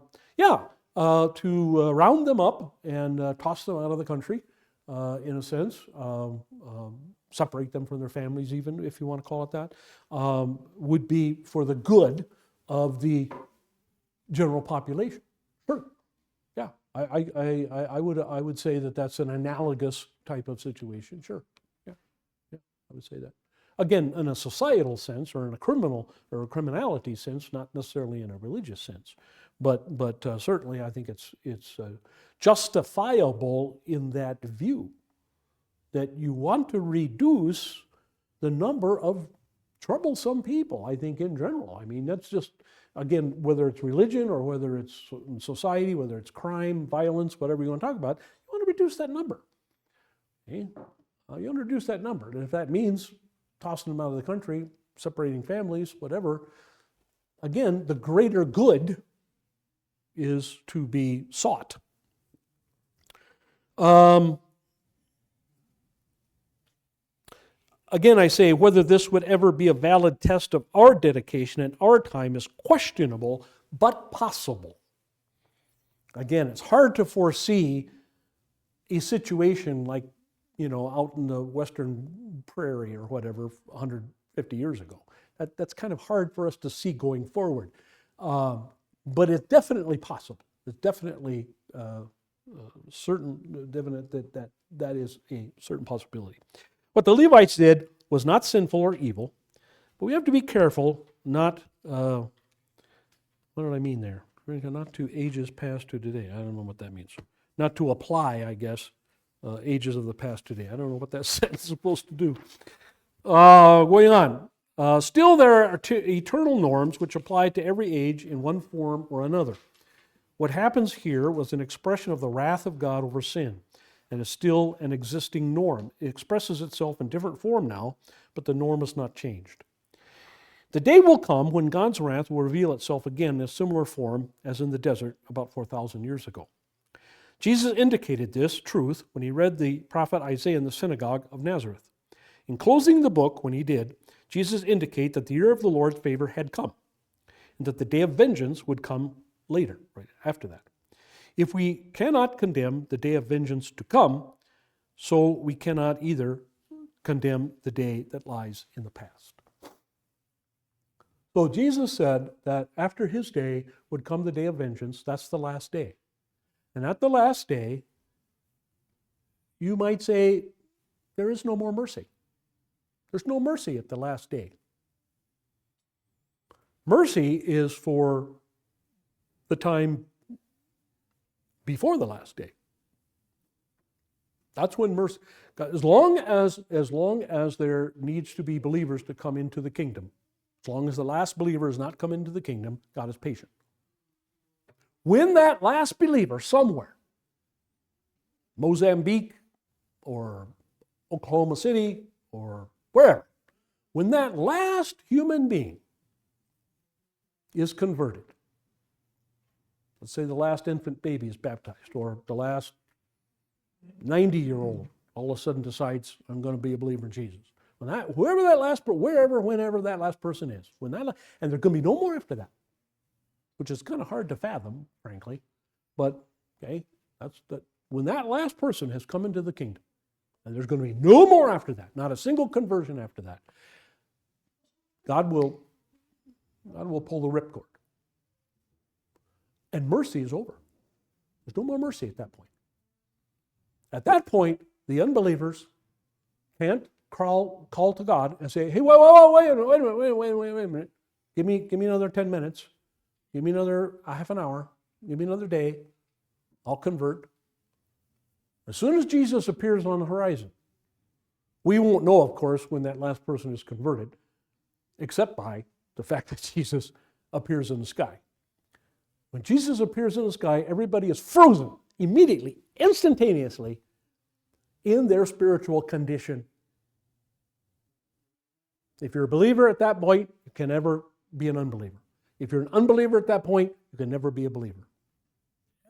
round them up and toss them out of the country, in a sense, separate them from their families even, if you want to call it that, would be for the good of the general population. Sure. Yeah, I would say that that's an analogous type of situation. Sure. Yeah, I would say that. Again, in a societal sense, or in a criminal or a criminality sense, not necessarily in a religious sense, but certainly I think it's justifiable in that view, that you want to reduce the number of troublesome people, I think, in general. I mean, that's just, again, whether it's religion or whether it's society, whether it's crime, violence, whatever you want to talk about, you want to reduce that number. Okay? You want to reduce that number. And if that means tossing them out of the country, separating families, whatever, again, the greater good is to be sought. Again, I say whether this would ever be a valid test of our dedication in our time is questionable, but possible. Again, it's hard to foresee a situation like, out in the western prairie or whatever 150 years ago. That's kind of hard for us to see going forward. But it's definitely possible. It's definitely definite that is a certain possibility. What the Levites did was not sinful or evil, but we have to be careful not, what did I mean there? Not to ages past to today. I don't know what that means. Not to apply, I guess, ages of the past today. I don't know what that sentence is supposed to do. Going on. Still, there are eternal norms which apply to every age in one form or another. What happens here was an expression of the wrath of God over sin, and is still an existing norm. It expresses itself in different form now, but the norm has not changed. The day will come when God's wrath will reveal itself again in a similar form as in the desert about 4,000 years ago. Jesus indicated this truth when he read the prophet Isaiah in the synagogue of Nazareth. In closing the book, when he did, Jesus indicated that the year of the Lord's favor had come, and that the day of vengeance would come later, right after that. If we cannot condemn the day of vengeance to come, so we cannot either condemn the day that lies in the past. So Jesus said that after his day would come the day of vengeance. That's the last day. And at the last day, you might say, there is no more mercy. There's no mercy at the last day. Mercy is for the time before the last day. That's when mercy, as long as there needs to be believers to come into the kingdom, as long as the last believer has not come into the kingdom, God is patient. When that last believer somewhere, Mozambique or Oklahoma City or wherever, when that last human being is converted, let's say the last infant baby is baptized, or the last 90-year-old all of a sudden decides, I'm going to be a believer in Jesus. Whenever that last person is, and there's going to be no more after that, which is kind of hard to fathom, frankly, but okay, when that last person has come into the kingdom, and there's going to be no more after that, not a single conversion after that, God will pull the ripcord. And mercy is over. There's no more mercy at that point. At that point, the unbelievers can't call to God and say, hey, wait a minute. Give me another 10 minutes. Give me another half an hour. Give me another day. I'll convert. As soon as Jesus appears on the horizon, we won't know, of course, when that last person is converted, except by the fact that Jesus appears in the sky. When Jesus appears in the sky, everybody is frozen immediately, instantaneously, in their spiritual condition. If you're a believer at that point, you can never be an unbeliever. If you're an unbeliever at that point, you can never be a believer.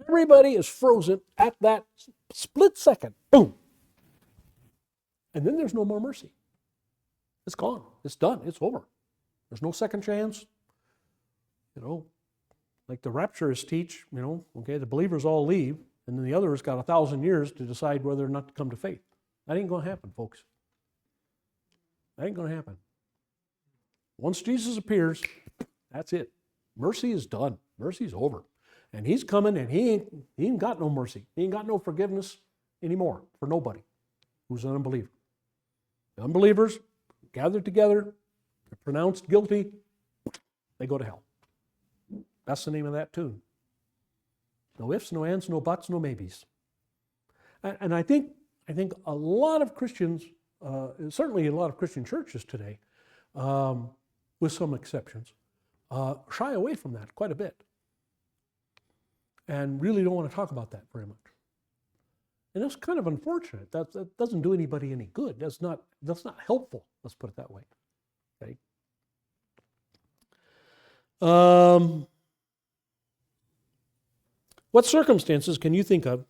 Everybody is frozen at that split second. Boom. And then there's no more mercy. It's gone. It's done. It's over. There's no second chance. Like the rapturists teach, okay, the believers all leave, and then the others got 1,000 years to decide whether or not to come to faith. That ain't going to happen, folks. That ain't going to happen. Once Jesus appears, that's it. Mercy is done. Mercy's over. And he's coming, and he ain't got no mercy. He ain't got no forgiveness anymore for nobody who's an unbeliever. The unbelievers gathered together, they're pronounced guilty, they go to hell. That's the name of that tune. No ifs, no ands, no buts, no maybes. And I think a lot of Christians, certainly a lot of Christian churches today, with some exceptions, shy away from that quite a bit. And really don't want to talk about that very much. And that's kind of unfortunate. That doesn't do anybody any good. That's not helpful, let's put it that way. Okay. What circumstances can you think of,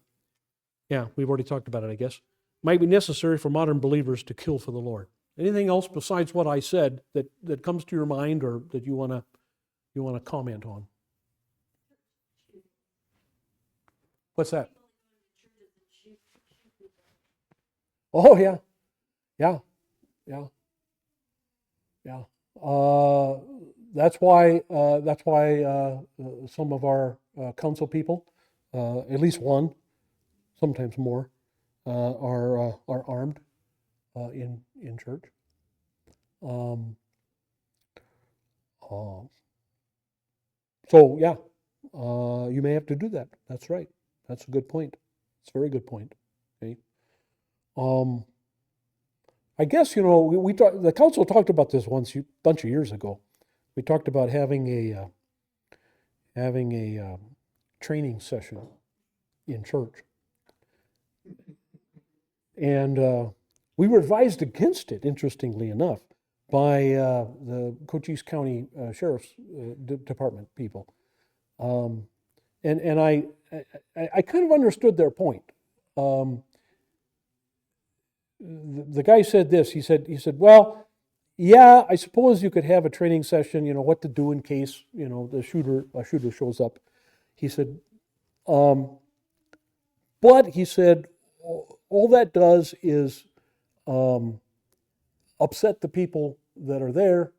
we've already talked about it, I guess, might be necessary for modern believers to kill for the Lord? Anything else besides what I said that comes to your mind or that you want to comment on? What's that? Oh, yeah. That's why some of our council people, at least one, sometimes more, are armed in church. You may have to do that. That's right. That's a good point. It's a very good point. Okay. I guess the council talked about this once a bunch of years ago. We talked about having a training session in church, and we were advised against it. Interestingly enough, by the Cochise County Sheriff's Department people, and I kind of understood their point. The guy said this. He said, well, yeah, I suppose you could have a training session, what to do in case, a shooter shows up. He said, but he said, all that does is upset the people that are there,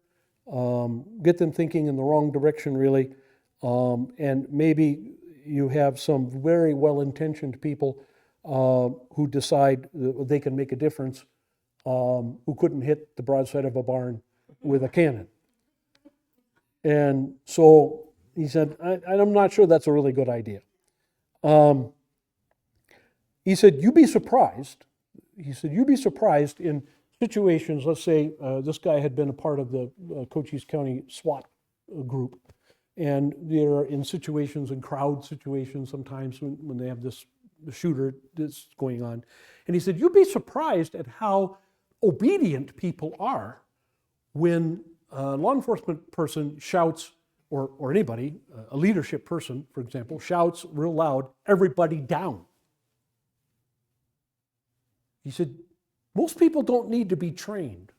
get them thinking in the wrong direction, really, and maybe you have some very well-intentioned people who decide that they can make a difference, who couldn't hit the broadside of a barn with a cannon. And so he said, I'm not sure that's a really good idea. He said, you'd be surprised. He said, you'd be surprised in situations, let's say this guy had been a part of the Cochise County SWAT group, and they're in situations, in crowd situations sometimes when they have this shooter that's going on. And he said, you'd be surprised at how obedient people are when a law enforcement person shouts, or anybody, a leadership person, for example, shouts real loud, everybody down. He said, most people don't need to be trained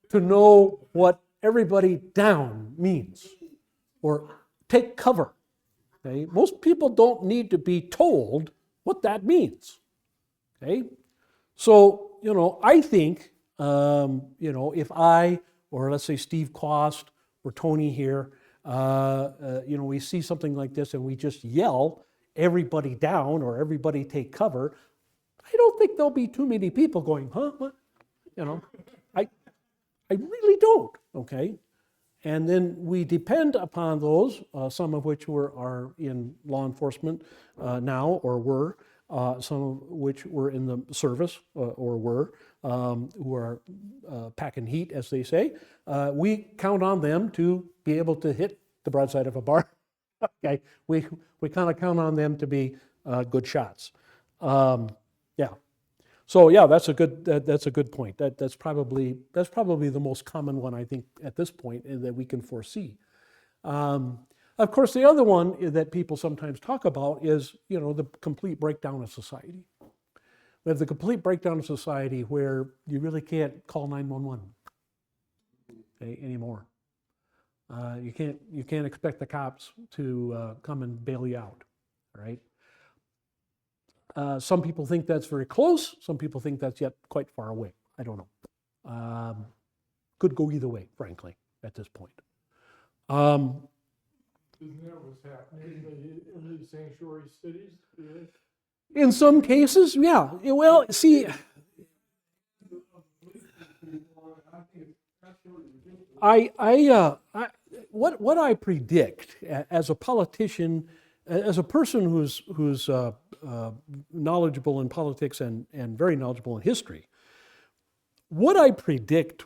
to know what everybody down means, or take cover. Okay? Most people don't need to be told what that means. Okay? So, I think, if I, or let's say Steve Cost, or Tony here, we see something like this and we just yell, everybody down, or everybody take cover, I don't think there'll be too many people going, huh? What? I really don't, okay? And then we depend upon those, some of which are in law enforcement now or were, some of which were in the service or were, who are packing heat, as they say. We count on them to be able to hit the broadside of a barn. Okay, we kind of count on them to be good shots. Yeah. So yeah, that's a good point. That's probably the most common one, I think, at this point that we can foresee. Of course, the other one that people sometimes talk about is, the complete breakdown of society. We have the complete breakdown of society where you really can't call 911 anymore. You can't expect the cops to come and bail you out, right? Some people think that's very close. Some people think that's yet quite far away. I don't know. Could go either way, frankly, at this point. Isn't that what's happening in these sanctuary cities today? In some cases, yeah. Well, see, what I predict as a politician, as a person who's knowledgeable in politics and very knowledgeable in history, what I predict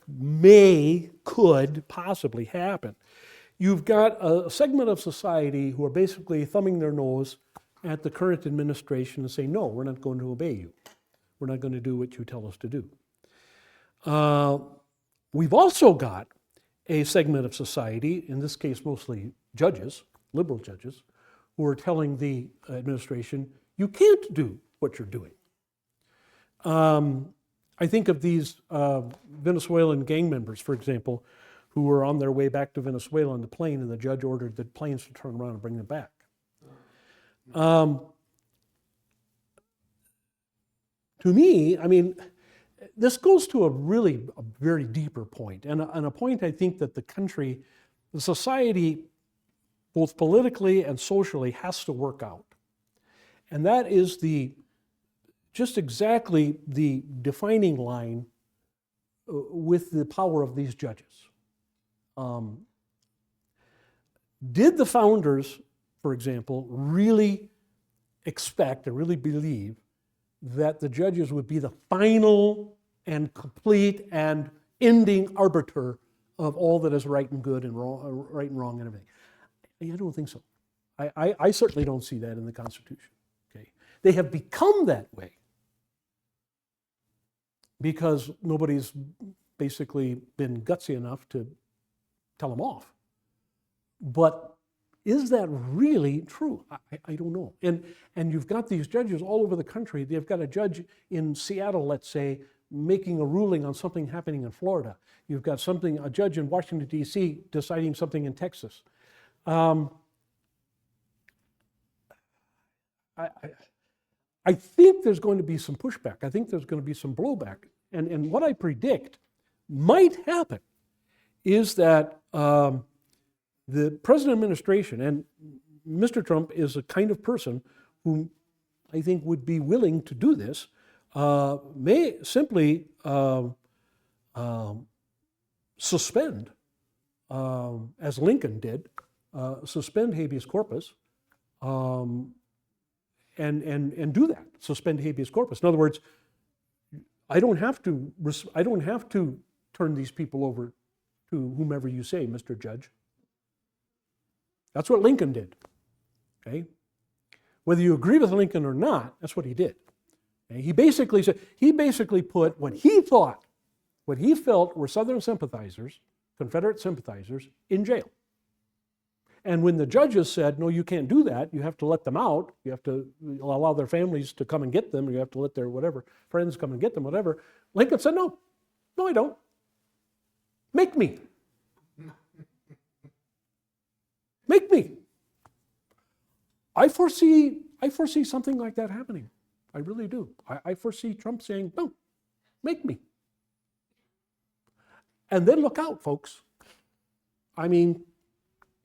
could possibly happen. You've got a segment of society who are basically thumbing their nose at the current administration and saying, no, we're not going to obey you. We're not going to do what you tell us to do. We've also got a segment of society, in this case mostly judges, liberal judges, who are telling the administration, you can't do what you're doing. I think of these Venezuelan gang members, for example, who were on their way back to Venezuela on the plane, and the judge ordered the planes to turn around and bring them back. To me, I mean, this goes to a very deeper point, and a point I think that the society, both politically and socially, has to work out. And that is just exactly the defining line with the power of these judges. Did the founders, for example, really expect or really believe that the judges would be the final and complete and ending arbiter of all that is right and good and wrong, right and wrong and everything? I don't think so. I certainly don't see that in the Constitution. Okay, they have become that way because nobody's basically been gutsy enough to tell them off. But is that really true? I don't know. And you've got these judges all over the country. They've got a judge in Seattle, let's say, making a ruling on something happening in Florida. You've got a judge in Washington, D.C. deciding something in Texas. I think there's going to be some pushback. I think there's going to be some blowback. And what I predict might happen is that the present administration, and Mr. Trump is a kind of person who I think would be willing to do this, may simply suspend, as Lincoln did, suspend habeas corpus, and do that. Suspend habeas corpus. In other words, I don't have to turn these people over to whomever you say, Mr. Judge. That's what Lincoln did. Okay? Whether you agree with Lincoln or not, that's what he did. Okay? He basically put what he felt were Southern sympathizers, Confederate sympathizers, in jail. And when the judges said, no, you can't do that, you have to let them out, you have to allow their families to come and get them, or you have to let their friends come and get them, whatever, Lincoln said, no, I don't. Make me. Make me. I foresee something like that happening. I really do. I foresee Trump saying, no, make me. And then look out, folks. I mean,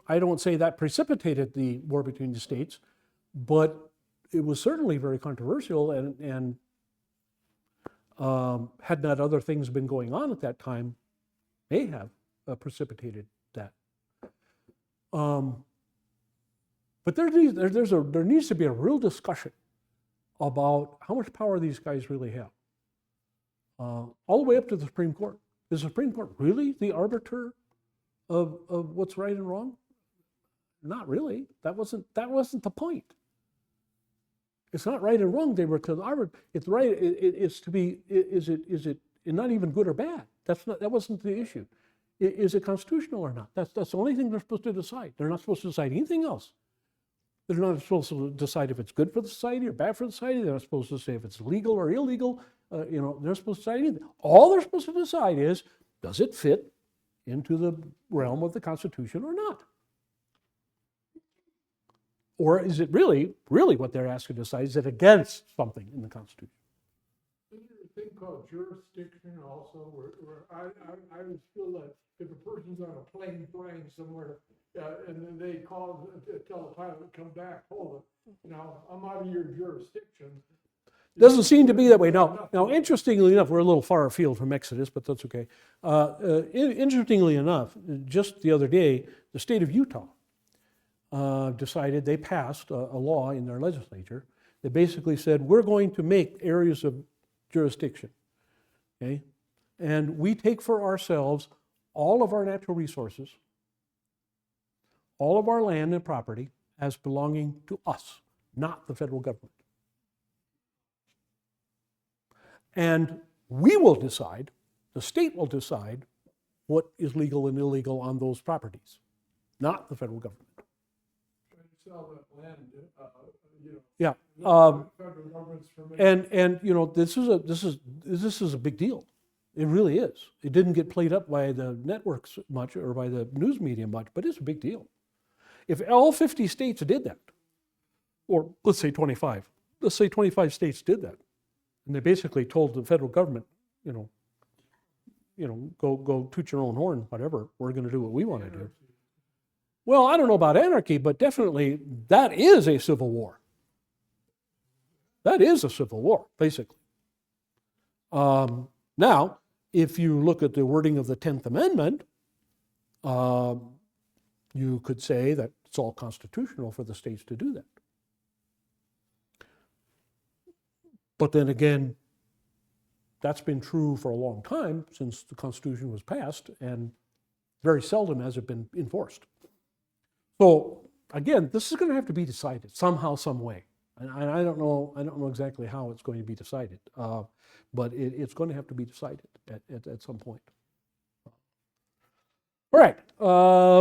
I don't say that precipitated the war between the states, but it was certainly very controversial, and had not other things been going on at that time, may have precipitated that. But there needs to be a real discussion about how much power these guys really have. All the way up to the Supreme Court. Is the Supreme Court really the arbiter of what's right and wrong? Not really. That wasn't the point. It's not right and wrong. They were to the arbiter. It's right. It's to be. Is it not even good or bad? That wasn't the issue. Is it constitutional or not? That's the only thing they're supposed to decide. They're not supposed to decide anything else. They're not supposed to decide if it's good for the society or bad for the society. They're not supposed to say if it's legal or illegal. They're not supposed to decide anything. All they're supposed to decide is, does it fit into the realm of the Constitution or not? Or is it really what they're asked to decide? Is it against something in the Constitution? Isn't there a thing called jurisdiction also, where I would feel that if a person's on a plane flying somewhere, and then they tell the pilot to come back, hold it, I'm out of your jurisdiction. Doesn't seem to be that way. Now, interestingly enough, we're a little far afield from Exodus, but that's okay. Interestingly enough, just the other day, the state of Utah decided, they passed a law in their legislature that basically said, we're going to make areas of jurisdiction, okay? And we take for ourselves all of our natural resources, all of our land and property as belonging to us, not the federal government. And we will decide, the state will decide what is legal and illegal on those properties, not the federal government. Sell that land, Yeah. federal government's permission. And this is a big deal. It really is. It didn't get played up by the networks much or by the news media much, but it's a big deal. If all 50 states did that, or let's say 25 states did that, and they basically told the federal government, go toot your own horn, whatever, we're going to do what we want to do. Well, I don't know about anarchy, but definitely that is a civil war. That is a civil war, basically. Now, if you look at the wording of the 10th Amendment, you could say that it's all constitutional for the states to do that. But then again, that's been true for a long time since the Constitution was passed, and very seldom has it been enforced. So again, this is going to have to be decided somehow, some way, and I don't know exactly how it's going to be decided, but it's going to have to be decided at some point. All right,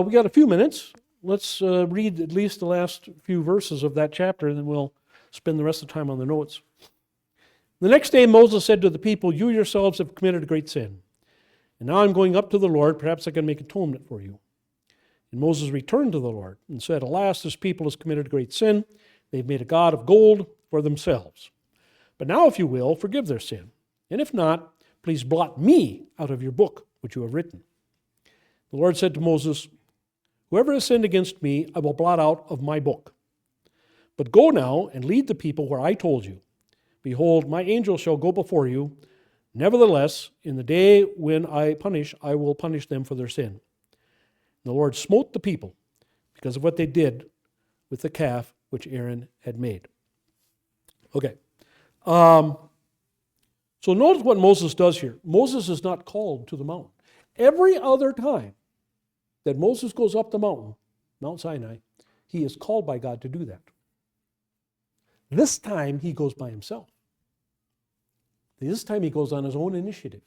we got a few minutes. Let's read at least the last few verses of that chapter, and then we'll spend the rest of the time on the notes. The next day Moses said to the people, "You yourselves have committed a great sin, and now I'm going up to the Lord. Perhaps I can make atonement for you." And Moses returned to the Lord and said, "Alas, this people has committed a great sin. They've made a god of gold for themselves. But now, if you will, forgive their sin. And if not, please blot me out of your book which you have written." The Lord said to Moses, "Whoever has sinned against me, I will blot out of my book. But go now and lead the people where I told you. Behold, my angel shall go before you. Nevertheless, in the day when I will punish them for their sin." And the Lord smote the people because of what they did with the calf which Aaron had made. Okay. So notice what Moses does here. Moses is not called to the mountain. Every other time that Moses goes up the mountain, Mount Sinai, he is called by God to do that. This time he goes by himself. This time he goes on his own initiative.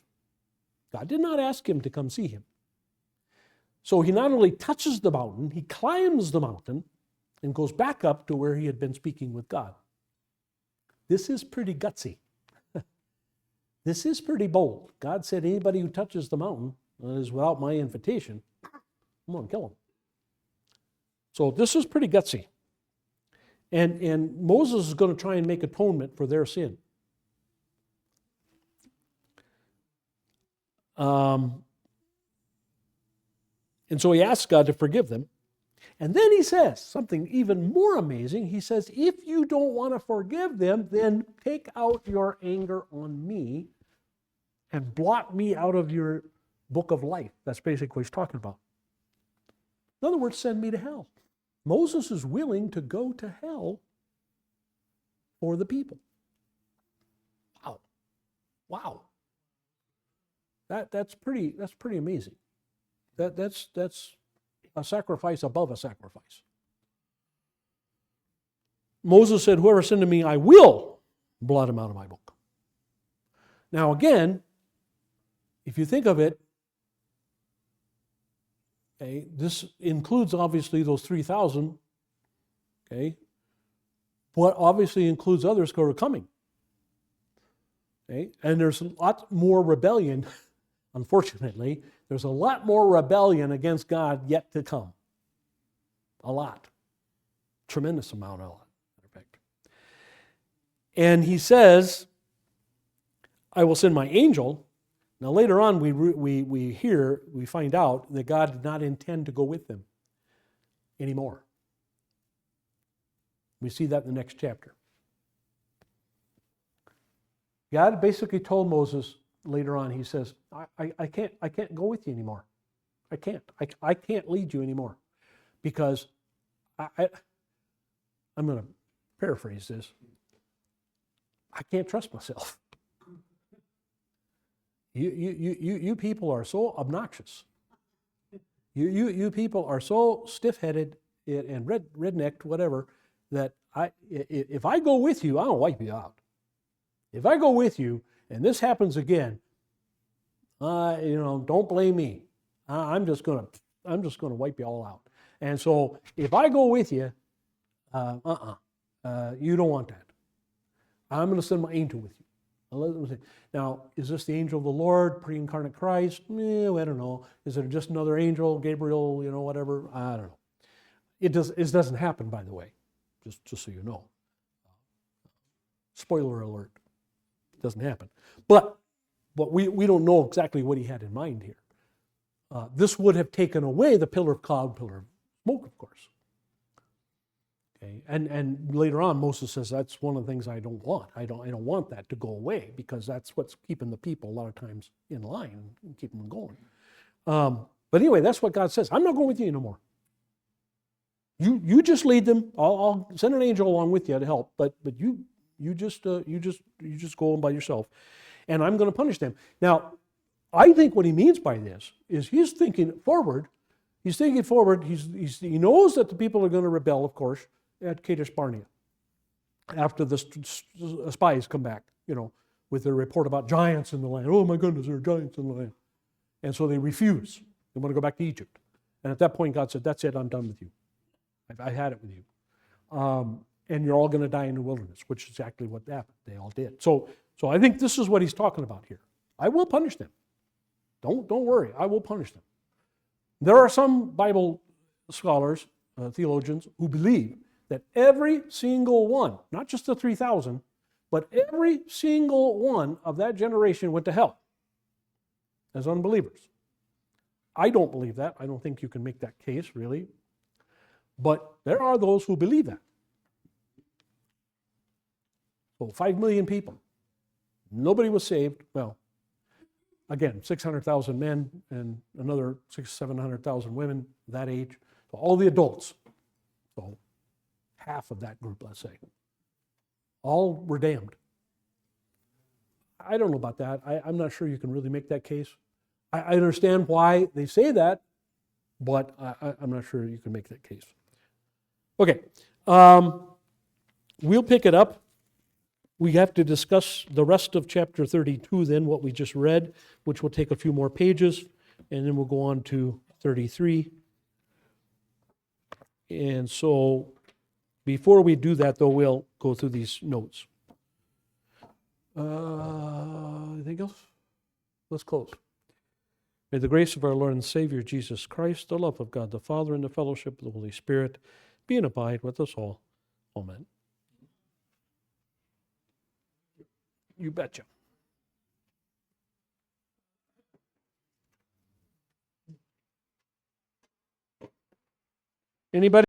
God did not ask him to come see him. So he not only touches the mountain, he climbs the mountain and goes back up to where he had been speaking with God. This is pretty gutsy. This is pretty bold. God said anybody who touches the mountain is without my invitation, I'm going to kill him. So this is pretty gutsy. And Moses is going to try and make atonement for their sin. And so he asks God to forgive them. And then he says something even more amazing. He says, if you don't want to forgive them, then take out your anger on me and blot me out of your book of life. That's basically what he's talking about. In other words, send me to hell. Moses is willing to go to hell for the people. Wow. Wow. That's pretty amazing. That's a sacrifice above a sacrifice. Moses said, whoever sinned to me, I will blot him out of my book. Now again, if you think of it, okay, this includes obviously those 3,000, okay, but obviously includes others who are coming. Okay? And there's a lot more rebellion, unfortunately, there's a lot more rebellion against God yet to come. A lot. Tremendous amount, a lot, in fact. And he says, I will send my angel. Now later on we find out that God did not intend to go with them anymore. We see that in the next chapter. God basically told Moses later on, he says, I can't go with you anymore. I can't lead you anymore. Because I'm going to paraphrase this. I can't trust myself. You people are so obnoxious. You people are so stiff-headed and rednecked, whatever, that if I go with you, I'll wipe you out. If I go with you and this happens again, don't blame me. I'm just gonna wipe you all out. And so if I go with you, you don't want that. I'm going to send my angel with you. Now, is this the angel of the Lord, pre-incarnate Christ? I don't know. Is it just another angel, Gabriel, whatever? I don't know. It doesn't happen, by the way, just so you know. Spoiler alert. It doesn't happen. But we don't know exactly what he had in mind here. This would have taken away the pillar of cloud, pillar of smoke, of course. Okay, and later on, Moses says that's one of the things I don't want. I don't want that to go away because that's what's keeping the people a lot of times in line and keeping them going. But anyway, that's what God says. I'm not going with you no more. You just lead them. I'll send an angel along with you to help. But you just go on by yourself, and I'm going to punish them. Now, I think what he means by this is he's thinking forward. He's thinking forward. He knows that the people are going to rebel, of course, at Kadesh Barnea after the spies come back, with their report about giants in the land. Oh my goodness, there are giants in the land. And so they refuse. They want to go back to Egypt. And at that point, God said, that's it, I'm done with you. I had it with you. And you're all going to die in the wilderness, which is exactly what happened. They all did. So I think this is what he's talking about here. I will punish them. Don't worry, I will punish them. There are some Bible scholars, theologians, who believe that every single one, not just the 3,000, but every single one of that generation went to hell as unbelievers. I don't believe that. I don't think you can make that case, really. But there are those who believe that. So 5 million people. Nobody was saved. Well, again, 600,000 men and another 700,000 women that age. So all the adults. So half of that group, let's say. All were damned. I don't know about that. I'm not sure you can really make that case. I understand why they say that, but I'm not sure you can make that case. Okay. We'll pick it up. We have to discuss the rest of chapter 32 then, what we just read, which will take a few more pages, and then we'll go on to 33. And so before we do that, though, we'll go through these notes. Anything else? Let's close. May the grace of our Lord and Savior Jesus Christ, the love of God the Father, and the fellowship of the Holy Spirit be and abide with us all. Amen. You betcha. Anybody?